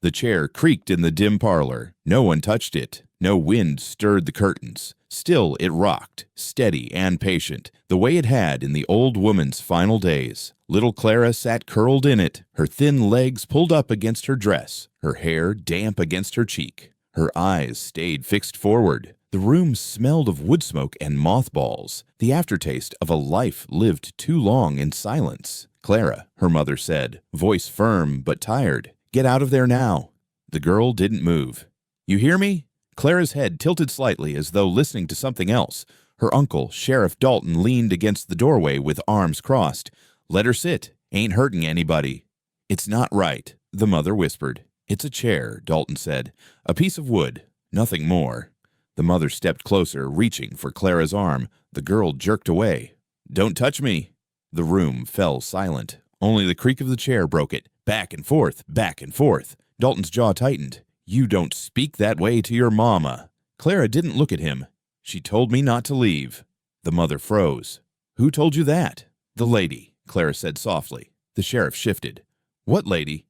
The chair creaked in the dim parlor. No one touched it. No wind stirred the curtains. Still it rocked, steady and patient, the way it had in the old woman's final days. Little Clara sat curled in it, her thin legs pulled up against her dress, her hair damp against her cheek. Her eyes stayed fixed forward. The room smelled of wood smoke and mothballs, the aftertaste of a life lived too long in silence. "Clara," her mother said, voice firm but tired, "get out of there now." The girl didn't move. "You hear me?" Clara's head tilted slightly as though listening to something else. Her uncle, Sheriff Dalton, leaned against the doorway with arms crossed. "Let her sit. Ain't hurting anybody." "It's not right," the mother whispered. "It's a chair," Dalton said. "A piece of wood. Nothing more." The mother stepped closer, reaching for Clara's arm. The girl jerked away. "Don't touch me." The room fell silent. Only the creak of the chair broke it. Back and forth, back and forth. Dalton's jaw tightened. "You don't speak that way to your mama." Clara didn't look at him. "She told me not to leave." The mother froze. "Who told you that?" "The lady," Clara said softly. The sheriff shifted. "What lady?"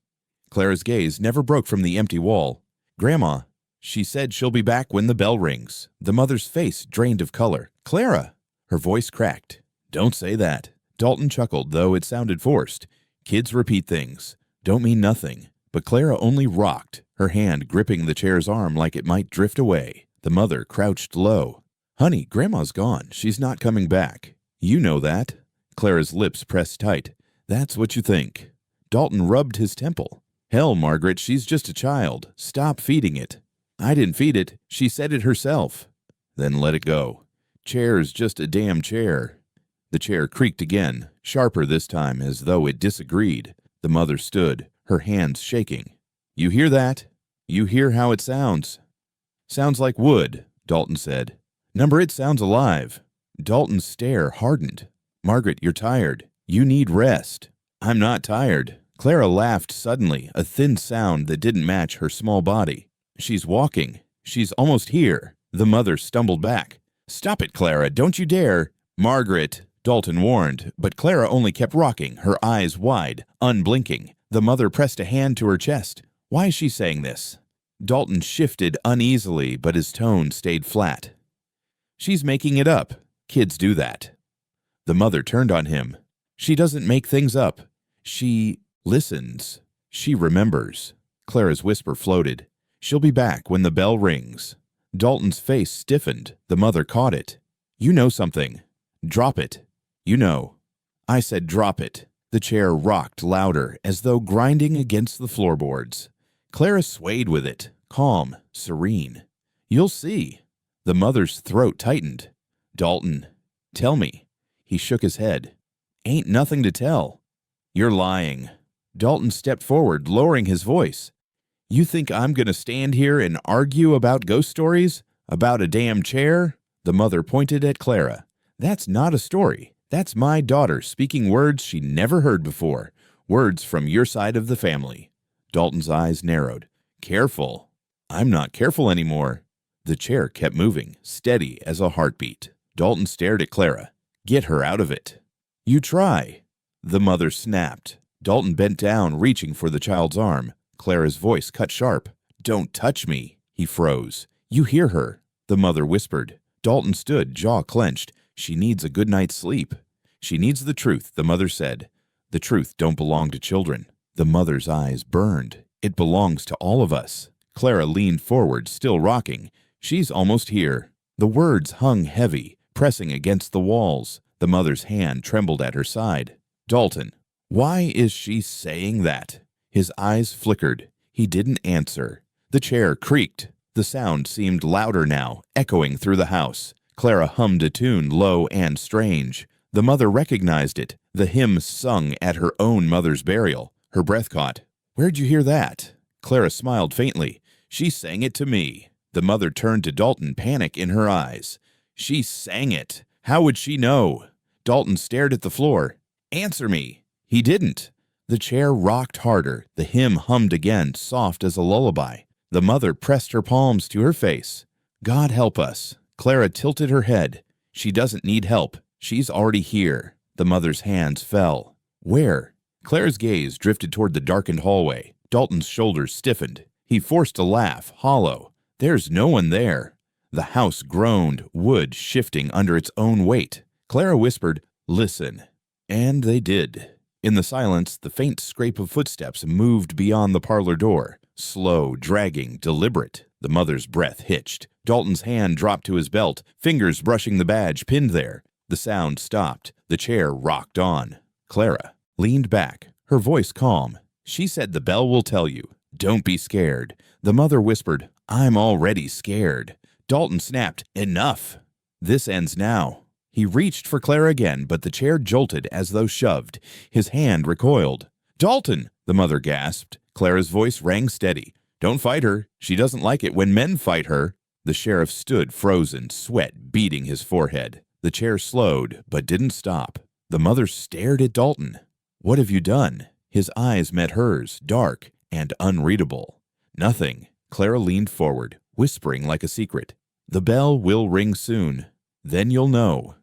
Clara's gaze never broke from the empty wall. "Grandma. She said she'll be back when the bell rings." The mother's face drained of color. "Clara!" Her voice cracked. "Don't say that." Dalton chuckled, though it sounded forced. "Kids repeat things. Don't mean nothing." But Clara only rocked, her hand gripping the chair's arm like it might drift away. The mother crouched low. "Honey, Grandma's gone. She's not coming back." "You know that." Clara's lips pressed tight. "That's what you think." Dalton rubbed his temple. "Hell, Margaret, she's just a child. Stop feeding it." "I didn't feed it. She said it herself." "Then let it go. Chair's just a damn chair." The chair creaked again, sharper this time, as though it disagreed. The mother stood, her hands shaking. "You hear that? You hear how it sounds?" "Sounds like wood," Dalton said. "Number, it sounds alive." Dalton's stare hardened. "Margaret, you're tired. You need rest." "I'm not tired." Clara laughed suddenly, a thin sound that didn't match her small body. "She's walking. She's almost here." The mother stumbled back. "Stop it, Clara. Don't you dare." "Margaret," Dalton warned, but Clara only kept rocking, her eyes wide, unblinking. The mother pressed a hand to her chest. "Why is she saying this?" Dalton shifted uneasily, but his tone stayed flat. "She's making it up. Kids do that." The mother turned on him. "She doesn't make things up. She listens. She remembers." Clara's whisper floated. "She'll be back when the bell rings." Dalton's face stiffened. The mother caught it. "You know something. Drop it. You know." "I said drop it." The chair rocked louder, as though grinding against the floorboards. Clara swayed with it, calm, serene. "You'll see." The mother's throat tightened. "Dalton, tell me." He shook his head. "Ain't nothing to tell." "You're lying." Dalton stepped forward, lowering his voice. "You think I'm going to stand here and argue about ghost stories? About a damn chair?" The mother pointed at Clara. "That's not a story. That's my daughter speaking words she never heard before. Words from your side of the family." Dalton's eyes narrowed. "Careful." "I'm not careful anymore." The chair kept moving, steady as a heartbeat. Dalton stared at Clara. "Get her out of it." "You try." The mother snapped. Dalton bent down, reaching for the child's arm. Clara's voice cut sharp. "Don't touch me." He froze. "You hear her." The mother whispered. Dalton stood, jaw clenched. "She needs a good night's sleep." "She needs the truth," the mother said. "The truth don't belong to children." The mother's eyes burned. "It belongs to all of us." Clara leaned forward, still rocking. "She's almost here." The words hung heavy, pressing against the walls. The mother's hand trembled at her side. "Dalton, why is she saying that?" His eyes flickered. He didn't answer. The chair creaked. The sound seemed louder now, echoing through the house. Clara hummed a tune, low and strange. The mother recognized it, the hymn sung at her own mother's burial. Her breath caught. "Where'd you hear that?" Clara smiled faintly. "She sang it to me." The mother turned to Dalton, panic in her eyes. "She sang it. How would she know?" Dalton stared at the floor. "Answer me." He didn't. The chair rocked harder. The hymn hummed again, soft as a lullaby. The mother pressed her palms to her face. "God help us." Clara tilted her head. "She doesn't need help. She's already here." The mother's hands fell. "Where?" Clara's gaze drifted toward the darkened hallway. Dalton's shoulders stiffened. He forced a laugh, hollow. There's no one there. The house groaned, wood shifting under its own weight. Clara whispered, "Listen." And they did. In the silence, the faint scrape of footsteps moved beyond the parlor door. Slow, dragging, deliberate. The mother's breath hitched. Dalton's hand dropped to his belt, fingers brushing the badge pinned there. The sound stopped. The chair rocked on. Clara leaned back, her voice calm. She said, "The bell will tell you. Don't be scared." The mother whispered, "I'm already scared." Dalton snapped, "Enough. This ends now." He reached for Clara again, but the chair jolted as though shoved. His hand recoiled. "Dalton!" the mother gasped. Clara's voice rang steady. "Don't fight her. She doesn't like it when men fight her." The sheriff stood frozen, sweat beading his forehead. The chair slowed, but didn't stop. The mother stared at Dalton. "What have you done?" His eyes met hers, dark and unreadable. "Nothing." Clara leaned forward, whispering like a secret. "The bell will ring soon. Then you'll know."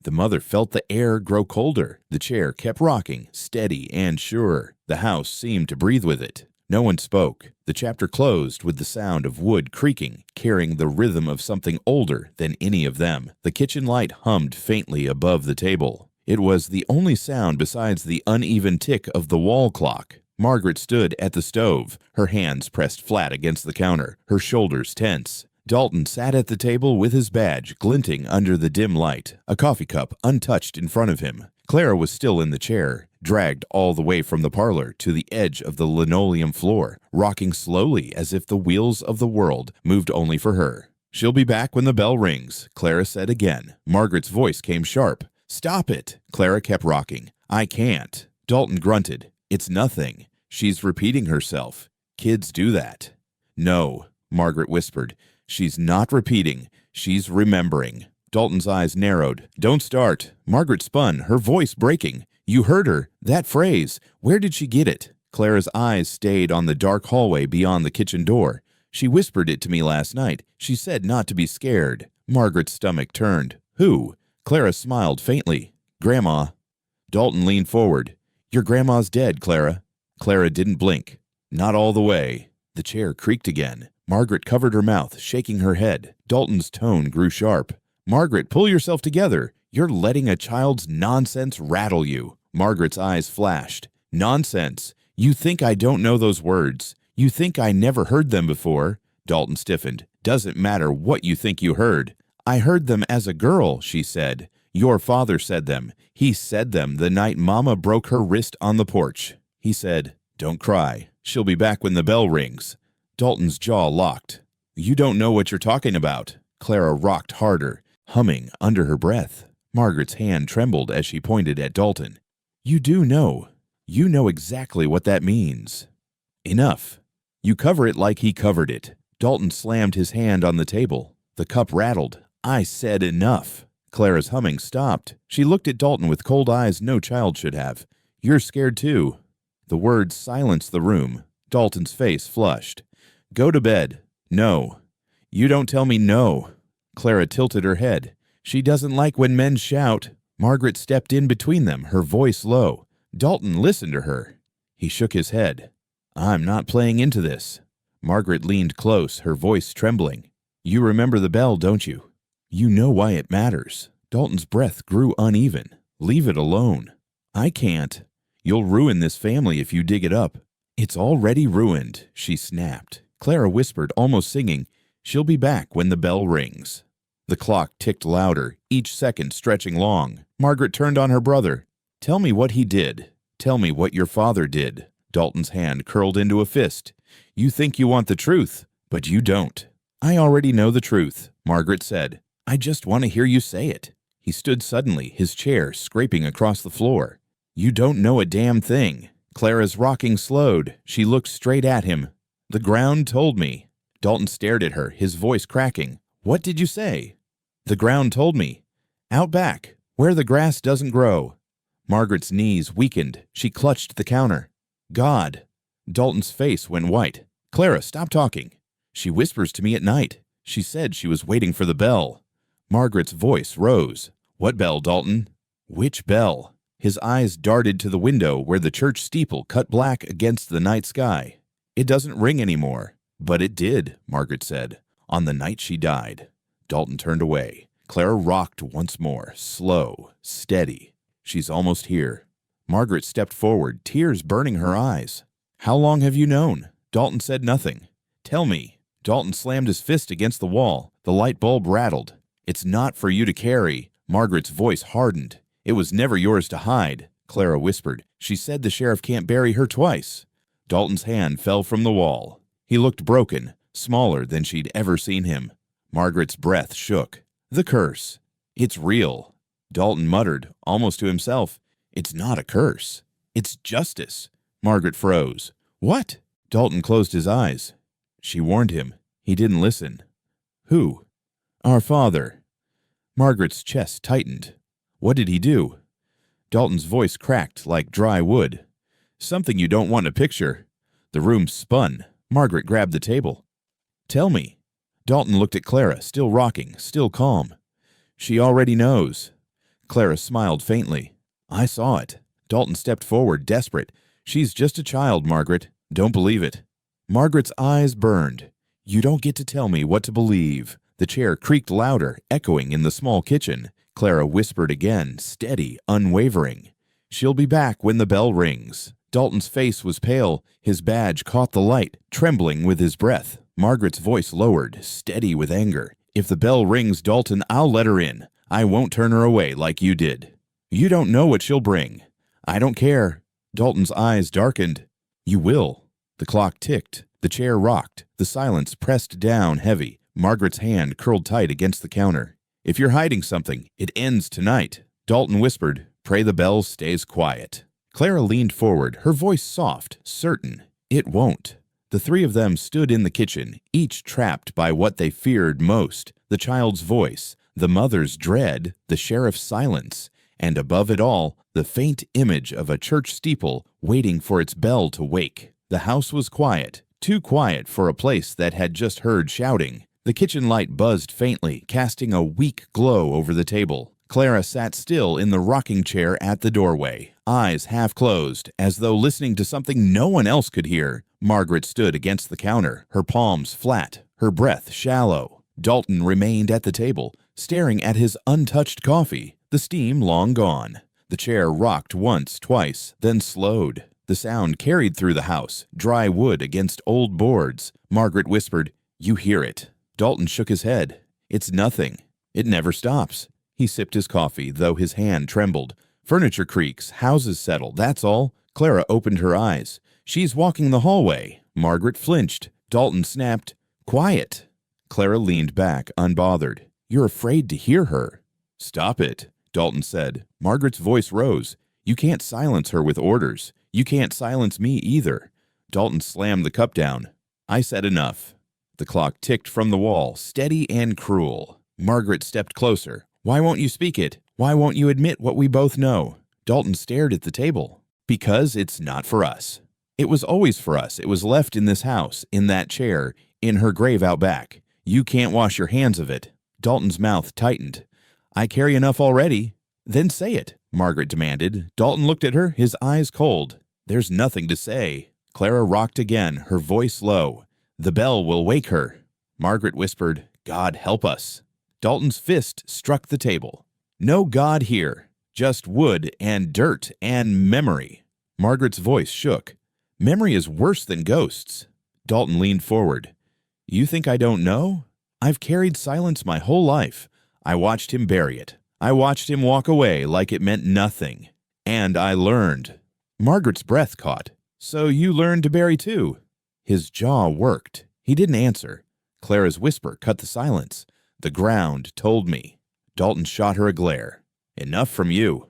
The mother felt the air grow colder. The chair kept rocking, steady and sure. The house seemed to breathe with it. No one spoke. The chapter closed with the sound of wood creaking, carrying the rhythm of something older than any of them. The kitchen light hummed faintly above the table. It was the only sound besides the uneven tick of the wall clock. Margaret stood at the stove, her hands pressed flat against the counter, her shoulders tense. Dalton sat at the table with his badge glinting under the dim light, a coffee cup untouched in front of him. Clara was still in the chair, dragged all the way from the parlor to the edge of the linoleum floor, rocking slowly as if the wheels of the world moved only for her. "She'll be back when the bell rings," Clara said again. Margaret's voice came sharp. "Stop it!" Clara kept rocking. "I can't." Dalton grunted. "It's nothing. She's repeating herself. Kids do that." "No," Margaret whispered. "She's not repeating. She's remembering." Dalton's eyes narrowed. "Don't start." Margaret spun, her voice breaking. "You heard her. That phrase. Where did she get it?" Clara's eyes stayed on the dark hallway beyond the kitchen door. "She whispered it to me last night. She said not to be scared." Margaret's stomach turned. "Who?" Clara smiled faintly. "Grandma." Dalton leaned forward. "Your grandma's dead, Clara." Clara didn't blink. "Not all the way." The chair creaked again. Margaret covered her mouth, shaking her head. Dalton's tone grew sharp. "Margaret, pull yourself together. You're letting a child's nonsense rattle you." Margaret's eyes flashed. "Nonsense? You think I don't know those words? You think I never heard them before?" Dalton stiffened. "Doesn't matter what you think you heard." "I heard them as a girl," she said. "Your father said them. He said them the night Mama broke her wrist on the porch. He said, 'Don't cry. She'll be back when the bell rings.'" Dalton's jaw locked. "You don't know what you're talking about." Clara rocked harder, humming under her breath. Margaret's hand trembled as she pointed at Dalton. "You do know. You know exactly what that means." "Enough. You cover it like he covered it." Dalton slammed his hand on the table. The cup rattled. "I said enough." Clara's humming stopped. She looked at Dalton with cold eyes no child should have. "You're scared too." The words silenced the room. Dalton's face flushed. "Go to bed." "No." "You don't tell me no." Clara tilted her head. "She doesn't like when men shout." Margaret stepped in between them, her voice low. Dalton listened to her. He shook his head. "I'm not playing into this." Margaret leaned close, her voice trembling. "You remember the bell, don't you? You know why it matters." Dalton's breath grew uneven. "Leave it alone." "I can't. You'll ruin this family if you dig it up." "It's already ruined," she snapped. Clara whispered, almost singing, "She'll be back when the bell rings." The clock ticked louder, each second stretching long. Margaret turned on her brother. "Tell me what he did. Tell me what your father did." Dalton's hand curled into a fist. "You think you want the truth, but you don't." "I already know the truth," Margaret said. "I just want to hear you say it." He stood suddenly, his chair scraping across the floor. "You don't know a damn thing." Clara's rocking slowed. She looked straight at him. "The ground told me." Dalton stared at her, his voice cracking. "What did you say?" "The ground told me. Out back, where the grass doesn't grow." Margaret's knees weakened. She clutched the counter. "God." Dalton's face went white. "Clara, stop talking. She whispers to me at night. She said she was waiting for the bell." Margaret's voice rose. "What bell, Dalton?" "Which bell?" His eyes darted to the window where the church steeple cut black against the night sky. It doesn't ring anymore." "But it did," Margaret said, "on the night she died." Dalton turned away. Clara rocked once more, slow, steady. "She's almost here." Margaret stepped forward, tears burning her eyes. "How long have you known?" Dalton said nothing. "Tell me." Dalton slammed his fist against the wall. The light bulb rattled. "It's not for you to carry." Margaret's voice hardened. "It was never yours to hide," Clara whispered. "She said the sheriff can't bury her twice." Dalton's hand fell from the wall. He looked broken, smaller than she'd ever seen him. Margaret's breath shook. "The curse. It's real." Dalton muttered, almost to himself. "It's not a curse. It's justice." Margaret froze. "What?" Dalton closed his eyes. She warned him. He didn't listen. "Who?" "Our father." Margaret's chest tightened. "What did he do?" Dalton's voice cracked like dry wood. "Something you don't want to picture." The room spun. Margaret grabbed the table. "Tell me." Dalton looked at Clara, still rocking, still calm. "She already knows." Clara smiled faintly. "I saw it." Dalton stepped forward, desperate. "She's just a child, Margaret. Don't believe it." Margaret's eyes burned. "You don't get to tell me what to believe." The chair creaked louder, echoing in the small kitchen. Clara whispered again, steady, unwavering. "She'll be back when the bell rings." Dalton's face was pale. His badge caught the light, trembling with his breath. Margaret's voice lowered, steady with anger. "If the bell rings, Dalton, I'll let her in. I won't turn her away like you did." "You don't know what she'll bring." "I don't care." Dalton's eyes darkened. "You will." The clock ticked. The chair rocked. The silence pressed down heavy. Margaret's hand curled tight against the counter. "If you're hiding something, it ends tonight." Dalton whispered, "Pray the bell stays quiet." Clara leaned forward, her voice soft, certain. "It won't." The three of them stood in the kitchen, each trapped by what they feared most, the child's voice, the mother's dread, the sheriff's silence, and above it all, the faint image of a church steeple waiting for its bell to wake. The house was quiet, too quiet for a place that had just heard shouting. The kitchen light buzzed faintly, casting a weak glow over the table. Clara sat still in the rocking chair at the doorway, eyes half closed, as though listening to something no one else could hear. Margaret stood against the counter, her palms flat, her breath shallow. Dalton remained at the table, staring at his untouched coffee, the steam long gone. The chair rocked once, twice, then slowed. The sound carried through the house, dry wood against old boards. Margaret whispered, "You hear it." Dalton shook his head. "It's nothing. It never stops." He sipped his coffee, though his hand trembled. "Furniture creaks, houses settle, that's all." Clara opened her eyes. "She's walking the hallway." Margaret flinched. Dalton snapped, "Quiet." Clara leaned back, unbothered. "You're afraid to hear her." "Stop it," Dalton said. Margaret's voice rose. "You can't silence her with orders. You can't silence me either." Dalton slammed the cup down. "I said enough." The clock ticked from the wall, steady and cruel. Margaret stepped closer. "Why won't you speak it? Why won't you admit what we both know?" Dalton stared at the table. "Because it's not for us. It was always for us. It was left in this house, in that chair, in her grave out back. You can't wash your hands of it." Dalton's mouth tightened. "I carry enough already." "Then say it," Margaret demanded. Dalton looked at her, his eyes cold. "There's nothing to say." Clara rocked again, her voice low. "The bell will wake her." Margaret whispered, "God help us." Dalton's fist struck the table. "No God here. Just wood and dirt and memory." Margaret's voice shook. "Memory is worse than ghosts." Dalton leaned forward. "You think I don't know? I've carried silence my whole life. I watched him bury it. I watched him walk away like it meant nothing. And I learned." Margaret's breath caught. "So you learned to bury too?" His jaw worked. He didn't answer. Clara's whisper cut the silence. "The ground told me." Dalton shot her a glare. "Enough from you."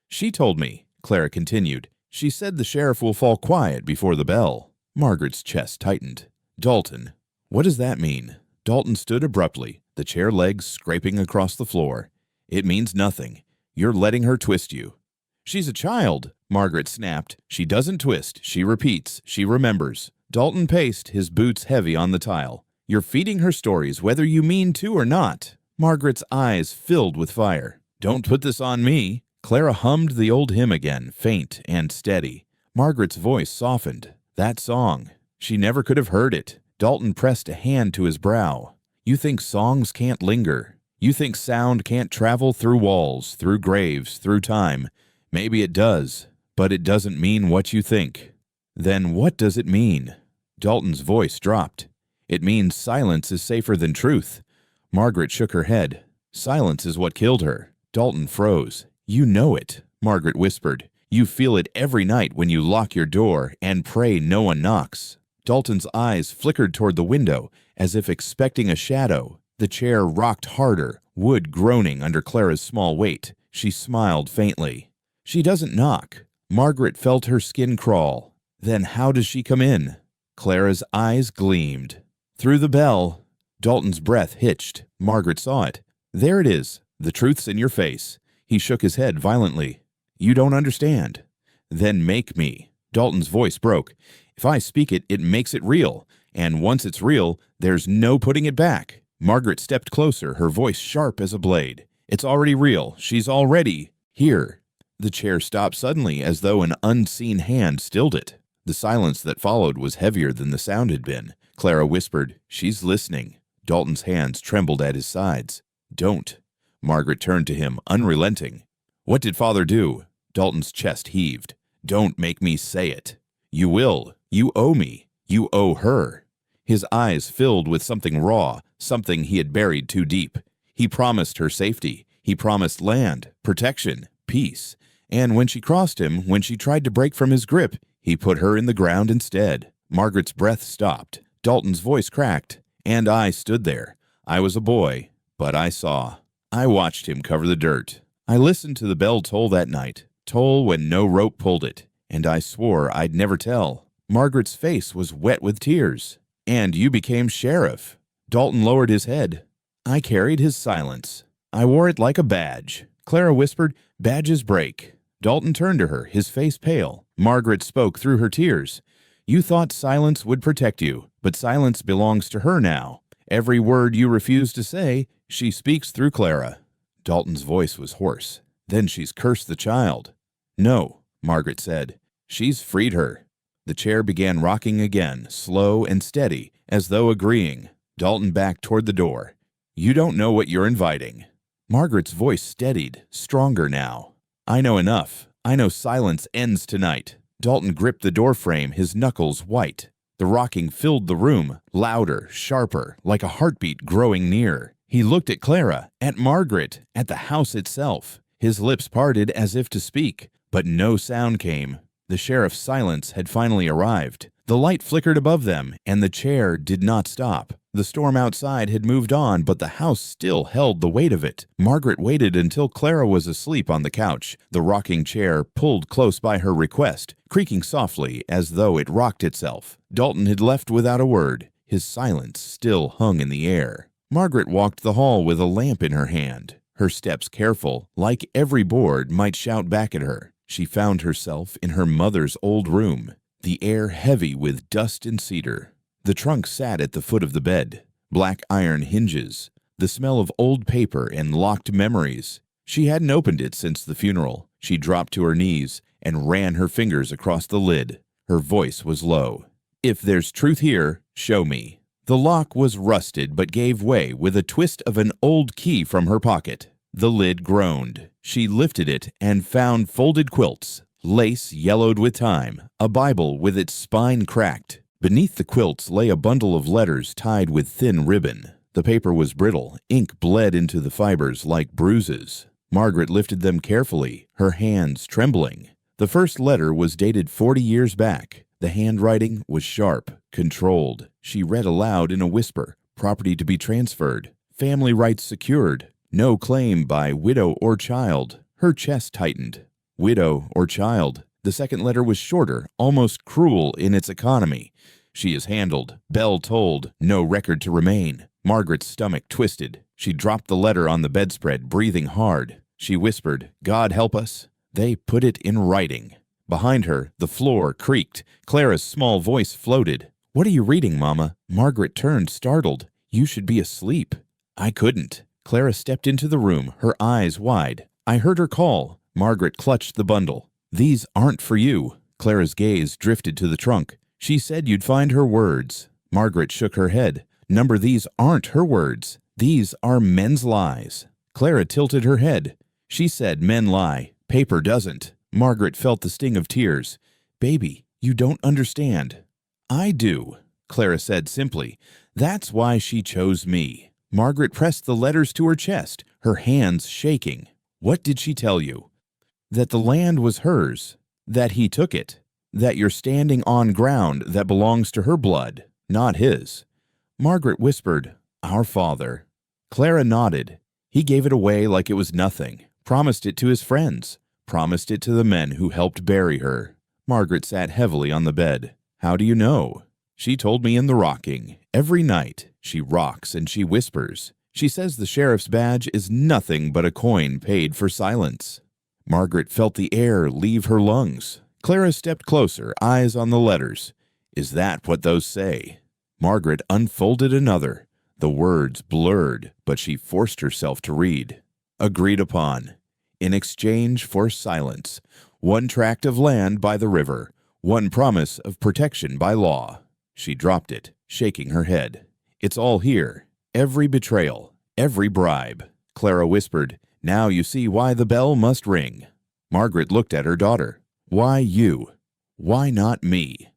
"She told me," Clara continued. "She said the sheriff will fall quiet before the bell." Margaret's chest tightened. "Dalton, what does that mean?" Dalton stood abruptly, the chair legs scraping across the floor. "It means nothing. You're letting her twist you." "She's a child," Margaret snapped. "She doesn't twist. She repeats. She remembers." Dalton paced, his boots heavy on the tile. "You're feeding her stories whether you mean to or not." Margaret's eyes filled with fire. "Don't put this on me." Clara hummed the old hymn again, faint and steady. Margaret's voice softened. "That song. She never could have heard it. Dalton pressed a hand to his brow. You think songs can't linger. You think sound can't travel through walls, through graves, through time. Maybe it does, but it doesn't mean what you think. Then what does it mean? Dalton's voice dropped. It means silence is safer than truth. Margaret shook her head. Silence is what killed her. Dalton froze. You know it, Margaret whispered. You feel it every night when you lock your door and pray no one knocks. Dalton's eyes flickered toward the window, as if expecting a shadow. The chair rocked harder, wood groaning under Clara's small weight. She smiled faintly. She doesn't knock. Margaret felt her skin crawl. Then how does she come in? Clara's eyes gleamed. Through the bell. Dalton's breath hitched. Margaret saw it. There it is. The truth's in your face. He shook his head violently. You don't understand. Then make me. Dalton's voice broke. If I speak it, it makes it real. And once it's real, there's no putting it back. Margaret stepped closer, her voice sharp as a blade. It's already real. She's already here. The chair stopped suddenly, as though an unseen hand stilled it. The silence that followed was heavier than the sound had been. Clara whispered, She's listening. Dalton's hands trembled at his sides. Don't. Margaret turned to him, unrelenting. What did Father do? Dalton's chest heaved. Don't make me say it. You will. You owe me. You owe her. His eyes filled with something raw, something he had buried too deep. He promised her safety. He promised land, protection, peace. And when she crossed him, when she tried to break from his grip, he put her in the ground instead. Margaret's breath stopped. Dalton's voice cracked. And I stood there. I was a boy, but I saw. I watched him cover the dirt. I listened to the bell toll that night, toll when no rope pulled it, and I swore I'd never tell. Margaret's face was wet with tears. And you became sheriff. Dalton lowered his head. I carried his silence. I wore it like a badge. Clara whispered, Badges break. Dalton turned to her, his face pale. Margaret spoke through her tears. You thought silence would protect you, but silence belongs to her now. Every word you refuse to say, she speaks through Clara. Dalton's voice was hoarse. Then she's cursed the child. No, Margaret said. She's freed her. The chair began rocking again, slow and steady, as though agreeing. Dalton backed toward the door. You don't know what you're inviting. Margaret's voice steadied, stronger now. I know enough. I know silence ends tonight. Dalton gripped the doorframe, his knuckles white. The rocking filled the room, louder, sharper, like a heartbeat growing near. He looked at Clara, at Margaret, at the house itself. His lips parted as if to speak, but no sound came. The sheriff's silence had finally arrived. The light flickered above them, and the chair did not stop. The storm outside had moved on, but the house still held the weight of it. Margaret waited until Clara was asleep on the couch. The rocking chair pulled close by her request, creaking softly as though it rocked itself. Dalton had left without a word. His silence still hung in the air. Margaret walked the hall with a lamp in her hand. Her steps careful, like every board might shout back at her. She found herself in her mother's old room, the air heavy with dust and cedar. The trunk sat at the foot of the bed, black iron hinges, the smell of old paper and locked memories. She hadn't opened it since the funeral. She dropped to her knees and ran her fingers across the lid. Her voice was low. If there's truth here, show me. The lock was rusted but gave way with a twist of an old key from her pocket. The lid groaned. She lifted it and found folded quilts, lace yellowed with time, a Bible with its spine cracked. Beneath the quilts lay a bundle of letters tied with thin ribbon. The paper was brittle. Ink bled into the fibers like bruises. Margaret lifted them carefully, her hands trembling. The first letter was dated 40 years back. The handwriting was sharp, controlled. She read aloud in a whisper. Property to be transferred. Family rights secured. No claim by widow or child. Her chest tightened. Widow or child. The second letter was shorter, almost cruel in its economy. She is handled. Bell tolled. No record to remain. Margaret's stomach twisted. She dropped the letter on the bedspread, breathing hard. She whispered, God help us. They put it in writing. Behind her, the floor creaked. Clara's small voice floated. What are you reading, Mama? Margaret turned, startled. You should be asleep. I couldn't. Clara stepped into the room, her eyes wide. I heard her call. Margaret clutched the bundle. These aren't for you. Clara's gaze drifted to the trunk. She said you'd find her words. Margaret shook her head. Number, these aren't her words. These are men's lies. Clara tilted her head. She said men lie. Paper doesn't. Margaret felt the sting of tears. Baby, you don't understand. I do, Clara said simply. That's why she chose me. Margaret pressed the letters to her chest, her hands shaking. What did she tell you? That the land was hers. That he took it. That you're standing on ground that belongs to her blood, not his. Margaret whispered, Our Father. Clara nodded. He gave it away like it was nothing, promised it to his friends, promised it to the men who helped bury her. Margaret sat heavily on the bed. How do you know? She told me in the rocking. Every night she rocks and she whispers. She says the sheriff's badge is nothing but a coin paid for silence. Margaret felt the air leave her lungs. Clara stepped closer, eyes on the letters. Is that what those say? Margaret unfolded another. The words blurred, but she forced herself to read. Agreed upon. In exchange for silence. 1 tract of land by the river. 1 promise of protection by law. She dropped it, shaking her head. It's all here. Every betrayal. Every bribe. Clara whispered, Now you see why the bell must ring. Margaret looked at her daughter. Why you? Why not me?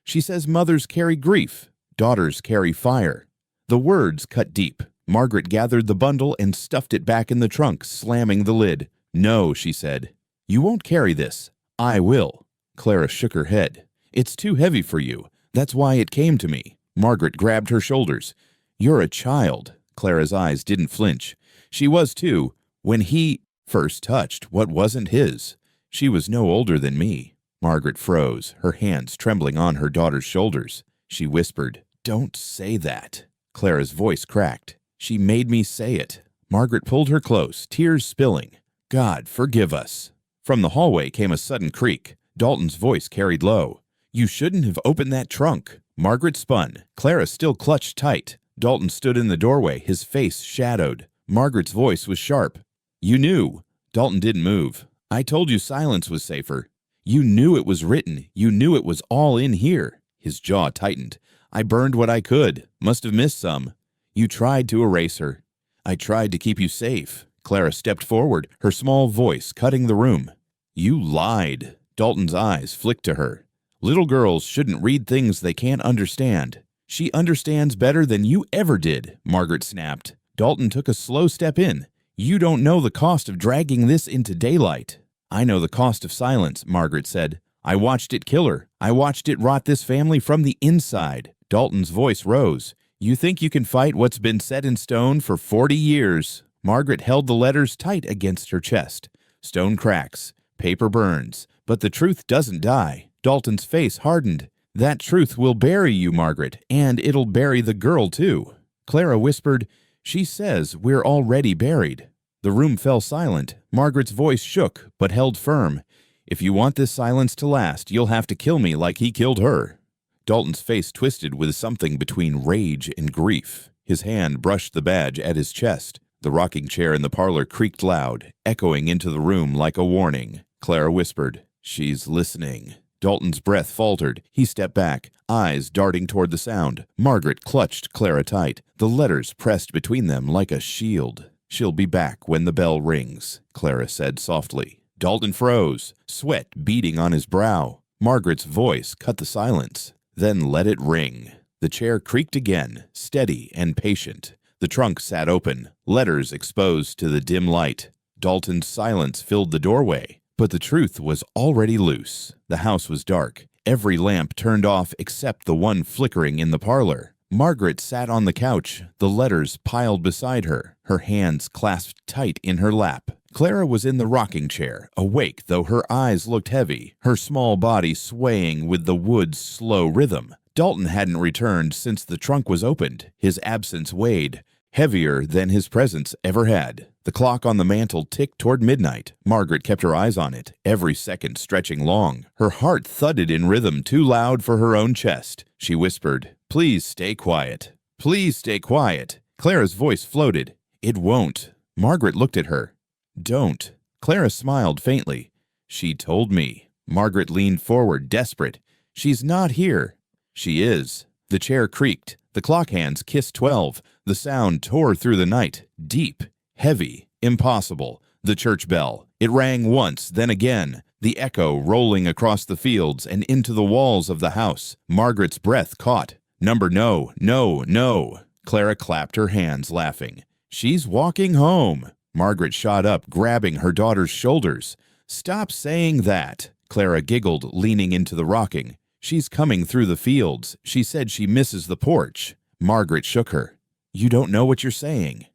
She says mothers carry grief. Daughters carry fire. The words cut deep. Margaret gathered the bundle and stuffed it back in the trunk, slamming the lid. No, she said. You won't carry this. I will. Clara shook her head. It's too heavy for you. That's why it came to me. Margaret grabbed her shoulders. You're a child. Clara's eyes didn't flinch. She was too, when he first touched what wasn't his. She was no older than me. Margaret froze, her hands trembling on her daughter's shoulders. She whispered, Don't say that. Clara's voice cracked. She made me say it. Margaret pulled her close, tears spilling. God, forgive us. From the hallway came a sudden creak. Dalton's voice carried low. You shouldn't have opened that trunk. Margaret spun. Clara still clutched tight. Dalton stood in the doorway, his face shadowed. Margaret's voice was sharp. You knew. Dalton didn't move. I told you silence was safer. You knew it was written. You knew it was all in here. His jaw tightened. I burned what I could. Must have missed some. You tried to erase her. I tried to keep you safe. Clara stepped forward, her small voice cutting the room. You lied. Dalton's eyes flicked to her. Little girls shouldn't read things they can't understand. She understands better than you ever did, Margaret snapped. Dalton took a slow step in. You don't know the cost of dragging this into daylight. I know the cost of silence, Margaret said. I watched it kill her. I watched it rot this family from the inside. Dalton's voice rose. You think you can fight what's been set in stone for 40 years? Margaret held the letters tight against her chest. Stone cracks. Paper burns. But the truth doesn't die. Dalton's face hardened. That truth will bury you, Margaret, and it'll bury the girl, too. Clara whispered, She says we're already buried. The room fell silent. Margaret's voice shook, but held firm. If you want this silence to last, you'll have to kill me like he killed her. Dalton's face twisted with something between rage and grief. His hand brushed the badge at his chest. The rocking chair in the parlor creaked loud, echoing into the room like a warning. Clara whispered, She's listening. Dalton's breath faltered. He stepped back, eyes darting toward the sound. Margaret clutched Clara tight, the letters pressed between them like a shield. She'll be back when the bell rings, Clara said softly. Dalton froze, sweat beading on his brow. Margaret's voice cut the silence. Then let it ring. The chair creaked again, steady and patient. The trunk sat open, letters exposed to the dim light. Dalton's silence filled the doorway. But the truth was already loose. The house was dark, every lamp turned off except the one flickering in the parlor. Margaret sat on the couch, the letters piled beside her, her hands clasped tight in her lap. Clara was in the rocking chair, awake though her eyes looked heavy, her small body swaying with the wood's slow rhythm. Dalton hadn't returned since the trunk was opened. His absence weighed, heavier than his presence ever had. The clock on the mantel ticked toward midnight. Margaret kept her eyes on it, every second stretching long. Her heart thudded in rhythm too loud for her own chest. She whispered, Please stay quiet. Please stay quiet. Clara's voice floated. It won't. Margaret looked at her. Don't. Clara smiled faintly. She told me. Margaret leaned forward, desperate. She's not here. She is. The chair creaked. The clock hands kissed 12. The sound tore through the night. Deep, heavy, impossible. The church bell. It rang once, then again. The echo rolling across the fields and into the walls of the house. Margaret's breath caught. Number no, no, no. Clara clapped her hands, laughing. She's walking home. Margaret shot up, grabbing her daughter's shoulders. Stop saying that. Clara giggled, leaning into the rocking. She's coming through the fields. She said she misses the porch. Margaret shook her. You don't know what you're saying.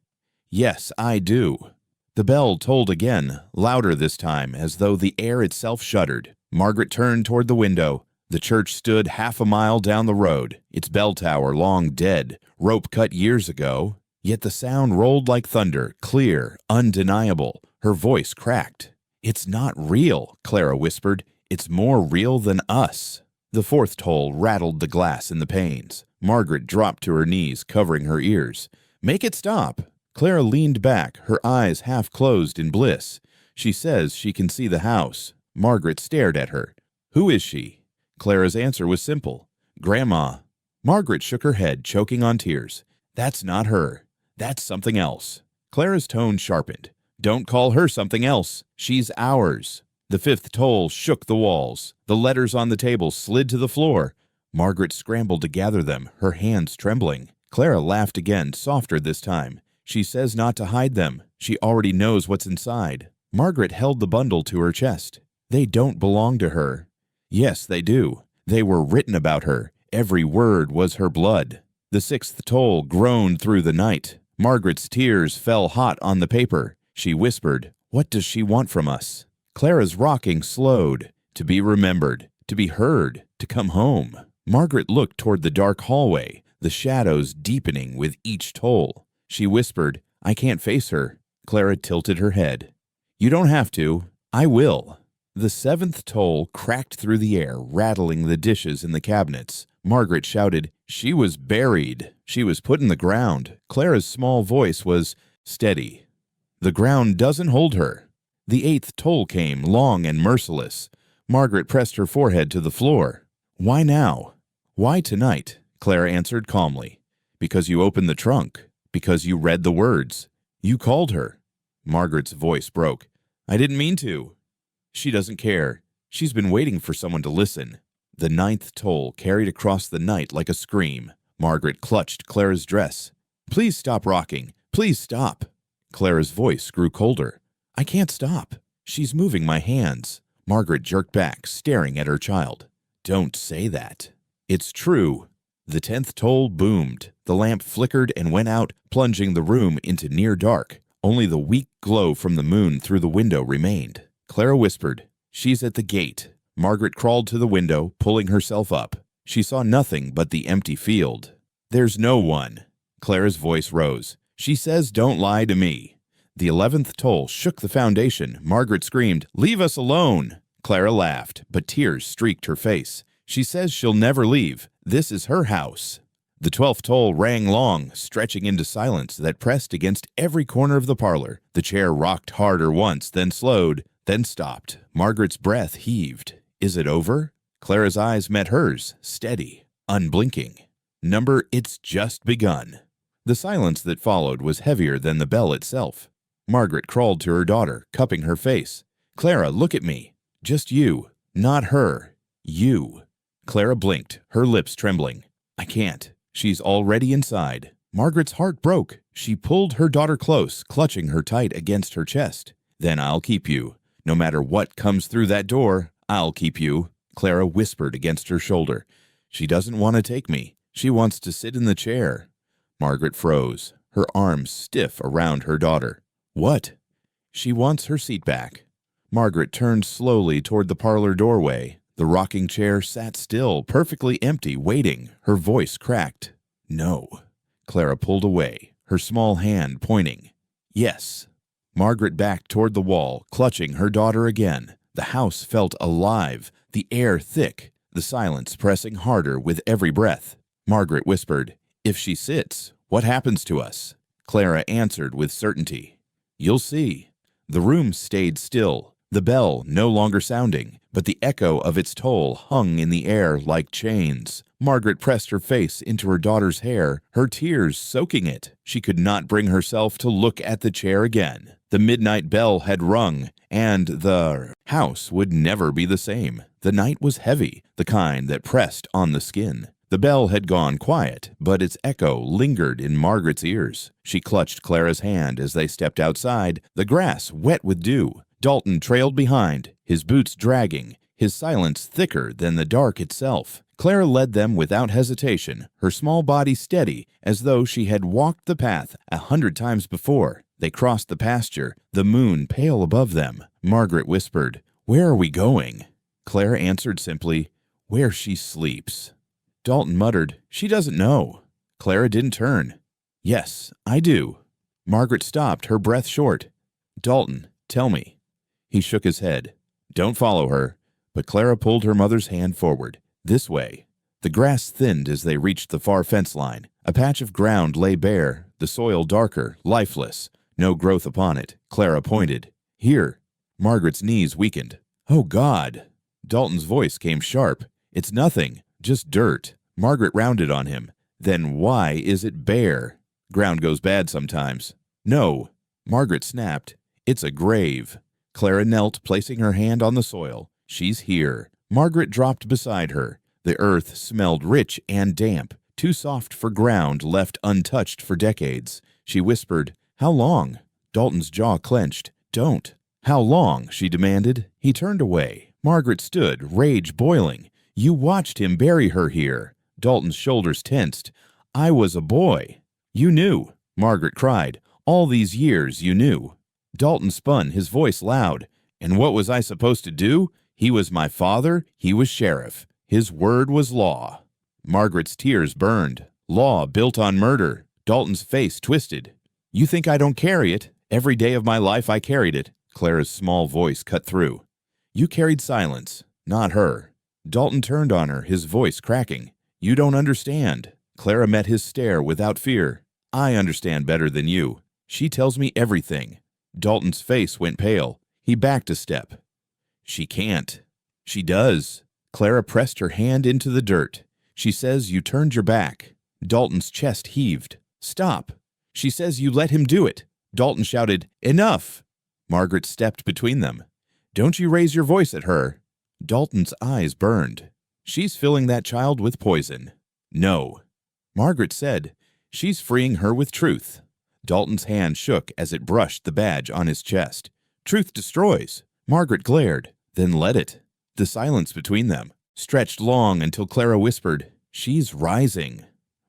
Yes, I do. The bell tolled again, louder this time, as though the air itself shuddered. Margaret turned toward the window. The church stood half a mile down the road, its bell tower long dead, rope cut years ago. Yet the sound rolled like thunder, clear, undeniable. Her voice cracked. It's not real, Clara whispered. It's more real than us. The fourth toll rattled the glass in the panes. Margaret dropped to her knees, covering her ears. Make it stop. Clara leaned back, her eyes half closed in bliss. She says she can see the house. Margaret stared at her. Who is she? Clara's answer was simple. Grandma. Margaret shook her head, choking on tears. That's not her. That's something else. Clara's tone sharpened. Don't call her something else. She's ours. The fifth toll shook the walls. The letters on the table slid to the floor. Margaret scrambled to gather them, her hands trembling. Clara laughed again, softer this time. She says not to hide them. She already knows what's inside. Margaret held the bundle to her chest. They don't belong to her. Yes, they do. They were written about her. Every word was her blood. The sixth toll groaned through the night. Margaret's tears fell hot on the paper. She whispered, What does she want from us? Clara's rocking slowed. To be remembered, to be heard, to come home. Margaret looked toward the dark hallway, the shadows deepening with each toll. She whispered, I can't face her. Clara tilted her head. You don't have to. I will. The seventh toll cracked through the air, rattling the dishes in the cabinets. Margaret shouted, She was buried. She was put in the ground. Clara's small voice was steady. The ground doesn't hold her. The eighth toll came, long and merciless. Margaret pressed her forehead to the floor. Why now? Why tonight? Clara answered calmly. Because you opened the trunk. Because you read the words. You called her. Margaret's voice broke. I didn't mean to. She doesn't care. She's been waiting for someone to listen. The ninth toll carried across the night like a scream. Margaret clutched Clara's dress. Please stop rocking. Please stop. Clara's voice grew colder. I can't stop. She's moving my hands. Margaret jerked back, staring at her child. Don't say that. It's true. The 10th toll boomed. The lamp flickered and went out, plunging the room into near dark. Only the weak glow from the moon through the window remained. Clara whispered, She's at the gate. Margaret crawled to the window, pulling herself up. She saw nothing but the empty field. There's no one. Clara's voice rose. She says don't lie to me. The 11th toll shook the foundation. Margaret screamed, Leave us alone. Clara laughed, but tears streaked her face. She says she'll never leave. This is her house. The 12th toll rang long, stretching into silence that pressed against every corner of the parlor. The chair rocked harder once, then slowed, then stopped. Margaret's breath heaved. Is it over? Clara's eyes met hers, steady, unblinking. It's just begun. The silence that followed was heavier than the bell itself. Margaret crawled to her daughter, cupping her face. Clara, look at me. Just you, not her. You. Clara blinked, her lips trembling. I can't. She's already inside. Margaret's heart broke. She pulled her daughter close, clutching her tight against her chest. Then I'll keep you. No matter what comes through that door, I'll keep you. Clara whispered against her shoulder. She doesn't want to take me. She wants to sit in the chair. Margaret froze, her arms stiff around her daughter. What? She wants her seat back. Margaret turned slowly toward the parlor doorway. The rocking chair sat still, perfectly empty, waiting. Her voice cracked. No. Clara pulled away, her small hand pointing. Yes. Margaret backed toward the wall, clutching her daughter again. The house felt alive, the air thick, the silence pressing harder with every breath. Margaret whispered, If she sits, what happens to us? Clara answered with certainty. You'll see. The room stayed still. The bell no longer sounding, but the echo of its toll hung in the air like chains. Margaret pressed her face into her daughter's hair, her tears soaking it. She could not bring herself to look at the chair again. The midnight bell had rung, and the house would never be the same. The night was heavy, the kind that pressed on the skin. The bell had gone quiet, but its echo lingered in Margaret's ears. She clutched Clara's hand as they stepped outside, the grass wet with dew. Dalton trailed behind, his boots dragging, his silence thicker than the dark itself. Clara led them without hesitation, her small body steady, as though she had walked the path 100 times before. They crossed the pasture, the moon pale above them. Margaret whispered, "Where are we going?" Clara answered simply, "Where she sleeps." Dalton muttered, "She doesn't know." Clara didn't turn. "Yes, I do." Margaret stopped, her breath short. "Dalton, tell me." He shook his head. "Don't follow her." But Clara pulled her mother's hand forward. "This way." The grass thinned as they reached the far fence line. A patch of ground lay bare, the soil darker, lifeless. No growth upon it. Clara pointed. "Here." Margaret's knees weakened. "Oh, God!" Dalton's voice came sharp. "It's nothing. Just dirt." Margaret rounded on him. "Then why is it bare?" "Ground goes bad sometimes." "No." Margaret snapped. "It's a grave." Clara knelt, placing her hand on the soil. "She's here." Margaret dropped beside her. The earth smelled rich and damp, too soft for ground left untouched for decades. She whispered, "How long?" Dalton's jaw clenched. "Don't." "How long?" she demanded. He turned away. Margaret stood, rage boiling. "You watched him bury her here." Dalton's shoulders tensed. "I was a boy." "You knew," Margaret cried. "All these years you knew." Dalton spun, his voice loud. "And what was I supposed to do? He was my father. He was sheriff. His word was law." Margaret's tears burned. Law built on murder. Dalton's face twisted. "You think I don't carry it? Every day of my life I carried it." Clara's small voice cut through. "You carried silence, not her." Dalton turned on her, his voice cracking. "You don't understand." Clara met his stare without fear. "I understand better than you. She tells me everything." Dalton's face went pale. He backed a step. "She can't." "She does." Clara pressed her hand into the dirt. "She says you turned your back." Dalton's chest heaved. "Stop." "She says you let him do it." Dalton shouted, "Enough!" Margaret stepped between them. "Don't you raise your voice at her." Dalton's eyes burned. "She's filling that child with poison." "No." Margaret said, "She's freeing her with truth." Dalton's hand shook as it brushed the badge on his chest. "Truth destroys." Margaret glared, then let it. The silence between them stretched long until Clara whispered, "She's rising."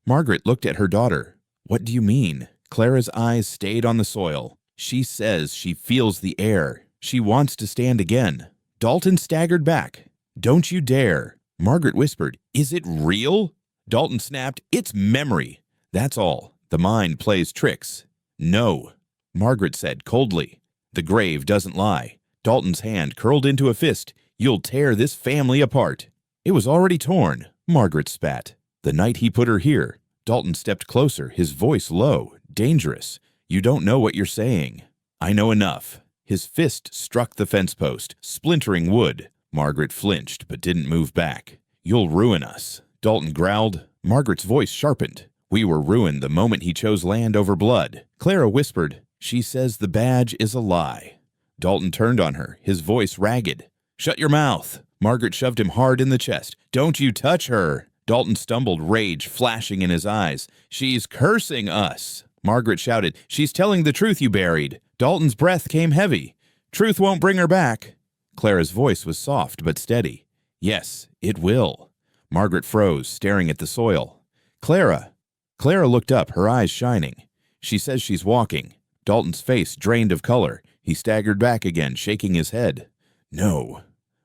Margaret looked at her daughter. "What do you mean?" Clara's eyes stayed on the soil. "She says she feels the air. She wants to stand again." Dalton staggered back. "Don't you dare." Margaret whispered, "Is it real?" Dalton snapped, "It's memory. That's all. The mind plays tricks." "No," Margaret said coldly. "The grave doesn't lie." Dalton's hand curled into a fist. "You'll tear this family apart." "It was already torn," Margaret spat. "The night he put her here." Dalton stepped closer, his voice low, dangerous. "You don't know what you're saying." "I know enough." His fist struck the fence post, splintering wood. Margaret flinched but didn't move back. "You'll ruin us," Dalton growled. Margaret's voice sharpened. "We were ruined the moment he chose land over blood." Clara whispered, "She says the badge is a lie." Dalton turned on her, his voice ragged. "Shut your mouth." Margaret shoved him hard in the chest. "Don't you touch her." Dalton stumbled, rage flashing in his eyes. "She's cursing us." Margaret shouted, "She's telling the truth you buried." Dalton's breath came heavy. "Truth won't bring her back." Clara's voice was soft but steady. "Yes, it will." Margaret froze, staring at the soil. "Clara." Clara looked up, her eyes shining. "She says she's walking." Dalton's face drained of color. He staggered back again, shaking his head. "No."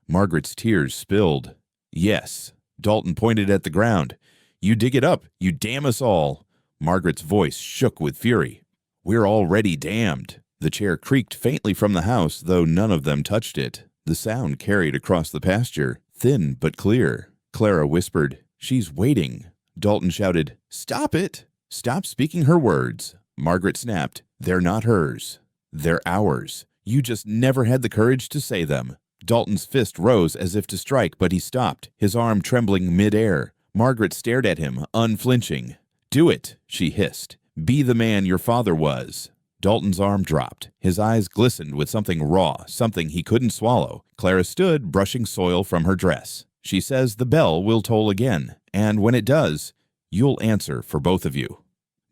Margaret's tears spilled. "Yes." Dalton pointed at the ground. "You dig it up. You damn us all." Margaret's voice shook with fury. "We're already damned." The chair creaked faintly from the house, though none of them touched it. The sound carried across the pasture, thin but clear. Clara whispered, "She's waiting." Dalton shouted, "Stop it!" "Stop speaking her words." Margaret snapped, "They're not hers. They're ours. You just never had the courage to say them." Dalton's fist rose as if to strike, but he stopped, his arm trembling mid-air. Margaret stared at him, unflinching. "Do it," she hissed. "Be the man your father was." Dalton's arm dropped. His eyes glistened with something raw, something he couldn't swallow. Clara stood, brushing soil from her dress. "She says the bell will toll again, and when it does, you'll answer for both of you."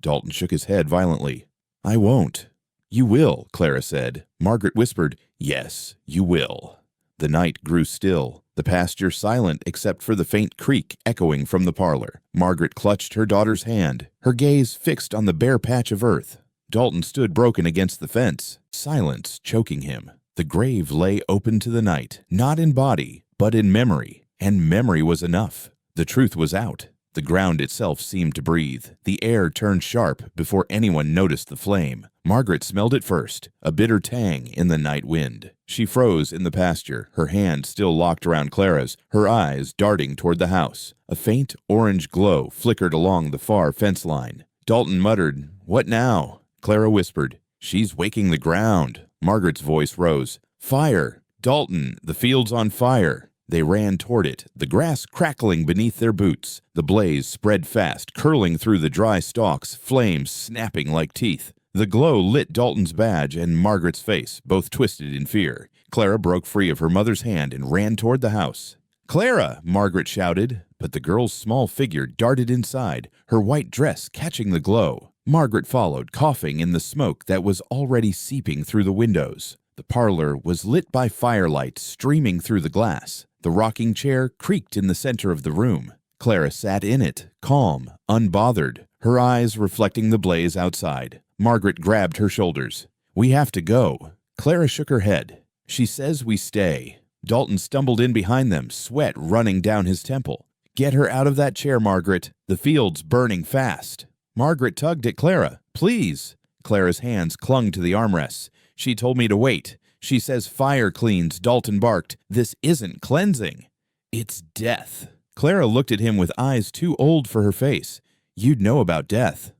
Dalton shook his head violently. "I won't." "You will," Clara said. Margaret whispered, "Yes, you will." The night grew still, the pasture silent except for the faint creak echoing from the parlor. Margaret clutched her daughter's hand, her gaze fixed on the bare patch of earth. Dalton stood broken against the fence, silence choking him. The grave lay open to the night, not in body, but in memory, and memory was enough. The truth was out. The ground itself seemed to breathe. The air turned sharp before anyone noticed the flame. Margaret smelled it first, a bitter tang in the night wind. She froze in the pasture, her hand still locked around Clara's, her eyes darting toward the house. A faint orange glow flickered along the far fence line. Dalton muttered, "What now?" Clara whispered, "She's waking the ground." Margaret's voice rose, "Fire! Dalton, the field's on fire." They ran toward it, the grass crackling beneath their boots. The blaze spread fast, curling through the dry stalks, flames snapping like teeth. The glow lit Dalton's badge and Margaret's face, both twisted in fear. Clara broke free of her mother's hand and ran toward the house. "Clara!" Margaret shouted, but the girl's small figure darted inside, her white dress catching the glow. Margaret followed, coughing in the smoke that was already seeping through the windows. The parlor was lit by firelight streaming through the glass. The rocking chair creaked in the center of the room. Clara sat in it, calm, unbothered, her eyes reflecting the blaze outside. Margaret grabbed her shoulders. "We have to go." Clara shook her head. "She says we stay." Dalton stumbled in behind them, sweat running down his temple. "Get her out of that chair, Margaret. The field's burning fast." Margaret tugged at Clara. "Please." Clara's hands clung to the armrests. "She told me to wait. She says fire cleans," Dalton barked. "This isn't cleansing. It's death." Clara looked at him with eyes too old for her face. "You'd know about death."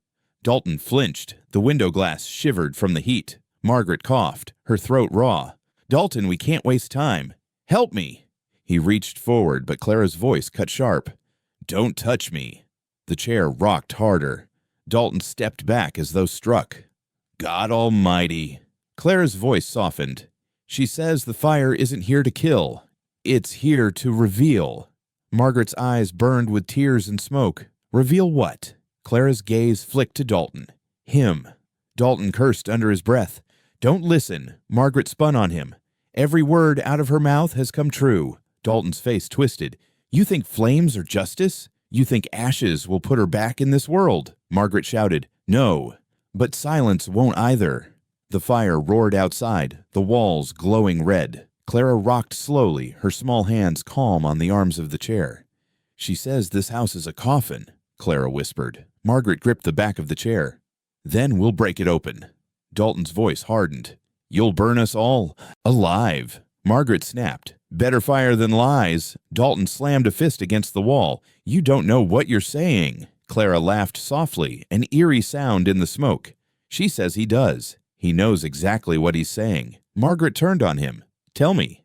Dalton flinched. The window glass shivered from the heat. Margaret coughed, her throat raw. "Dalton, we can't waste time. Help me." He reached forward, but Clara's voice cut sharp. "Don't touch me." The chair rocked harder. Dalton stepped back as though struck. "God Almighty." Clara's voice softened. "She says the fire isn't here to kill. It's here to reveal." Margaret's eyes burned with tears and smoke. "Reveal what?" Clara's gaze flicked to Dalton. "Him." Dalton cursed under his breath. "Don't listen." Margaret spun on him. Every word out of her mouth has come true. Dalton's face twisted. "You think flames are justice? You think ashes will put her back in this world?" Margaret shouted. "No." But silence won't either. The fire roared outside, the walls glowing red. Clara rocked slowly, her small hands calm on the arms of the chair. "She says this house is a coffin," Clara whispered. Margaret gripped the back of the chair. "Then we'll break it open." Dalton's voice hardened. "You'll burn us all alive." Margaret snapped. "Better fire than lies." Dalton slammed a fist against the wall. "You don't know what you're saying." Clara laughed softly, an eerie sound in the smoke. "She says he does. He knows exactly what he's saying." Margaret turned on him. Tell me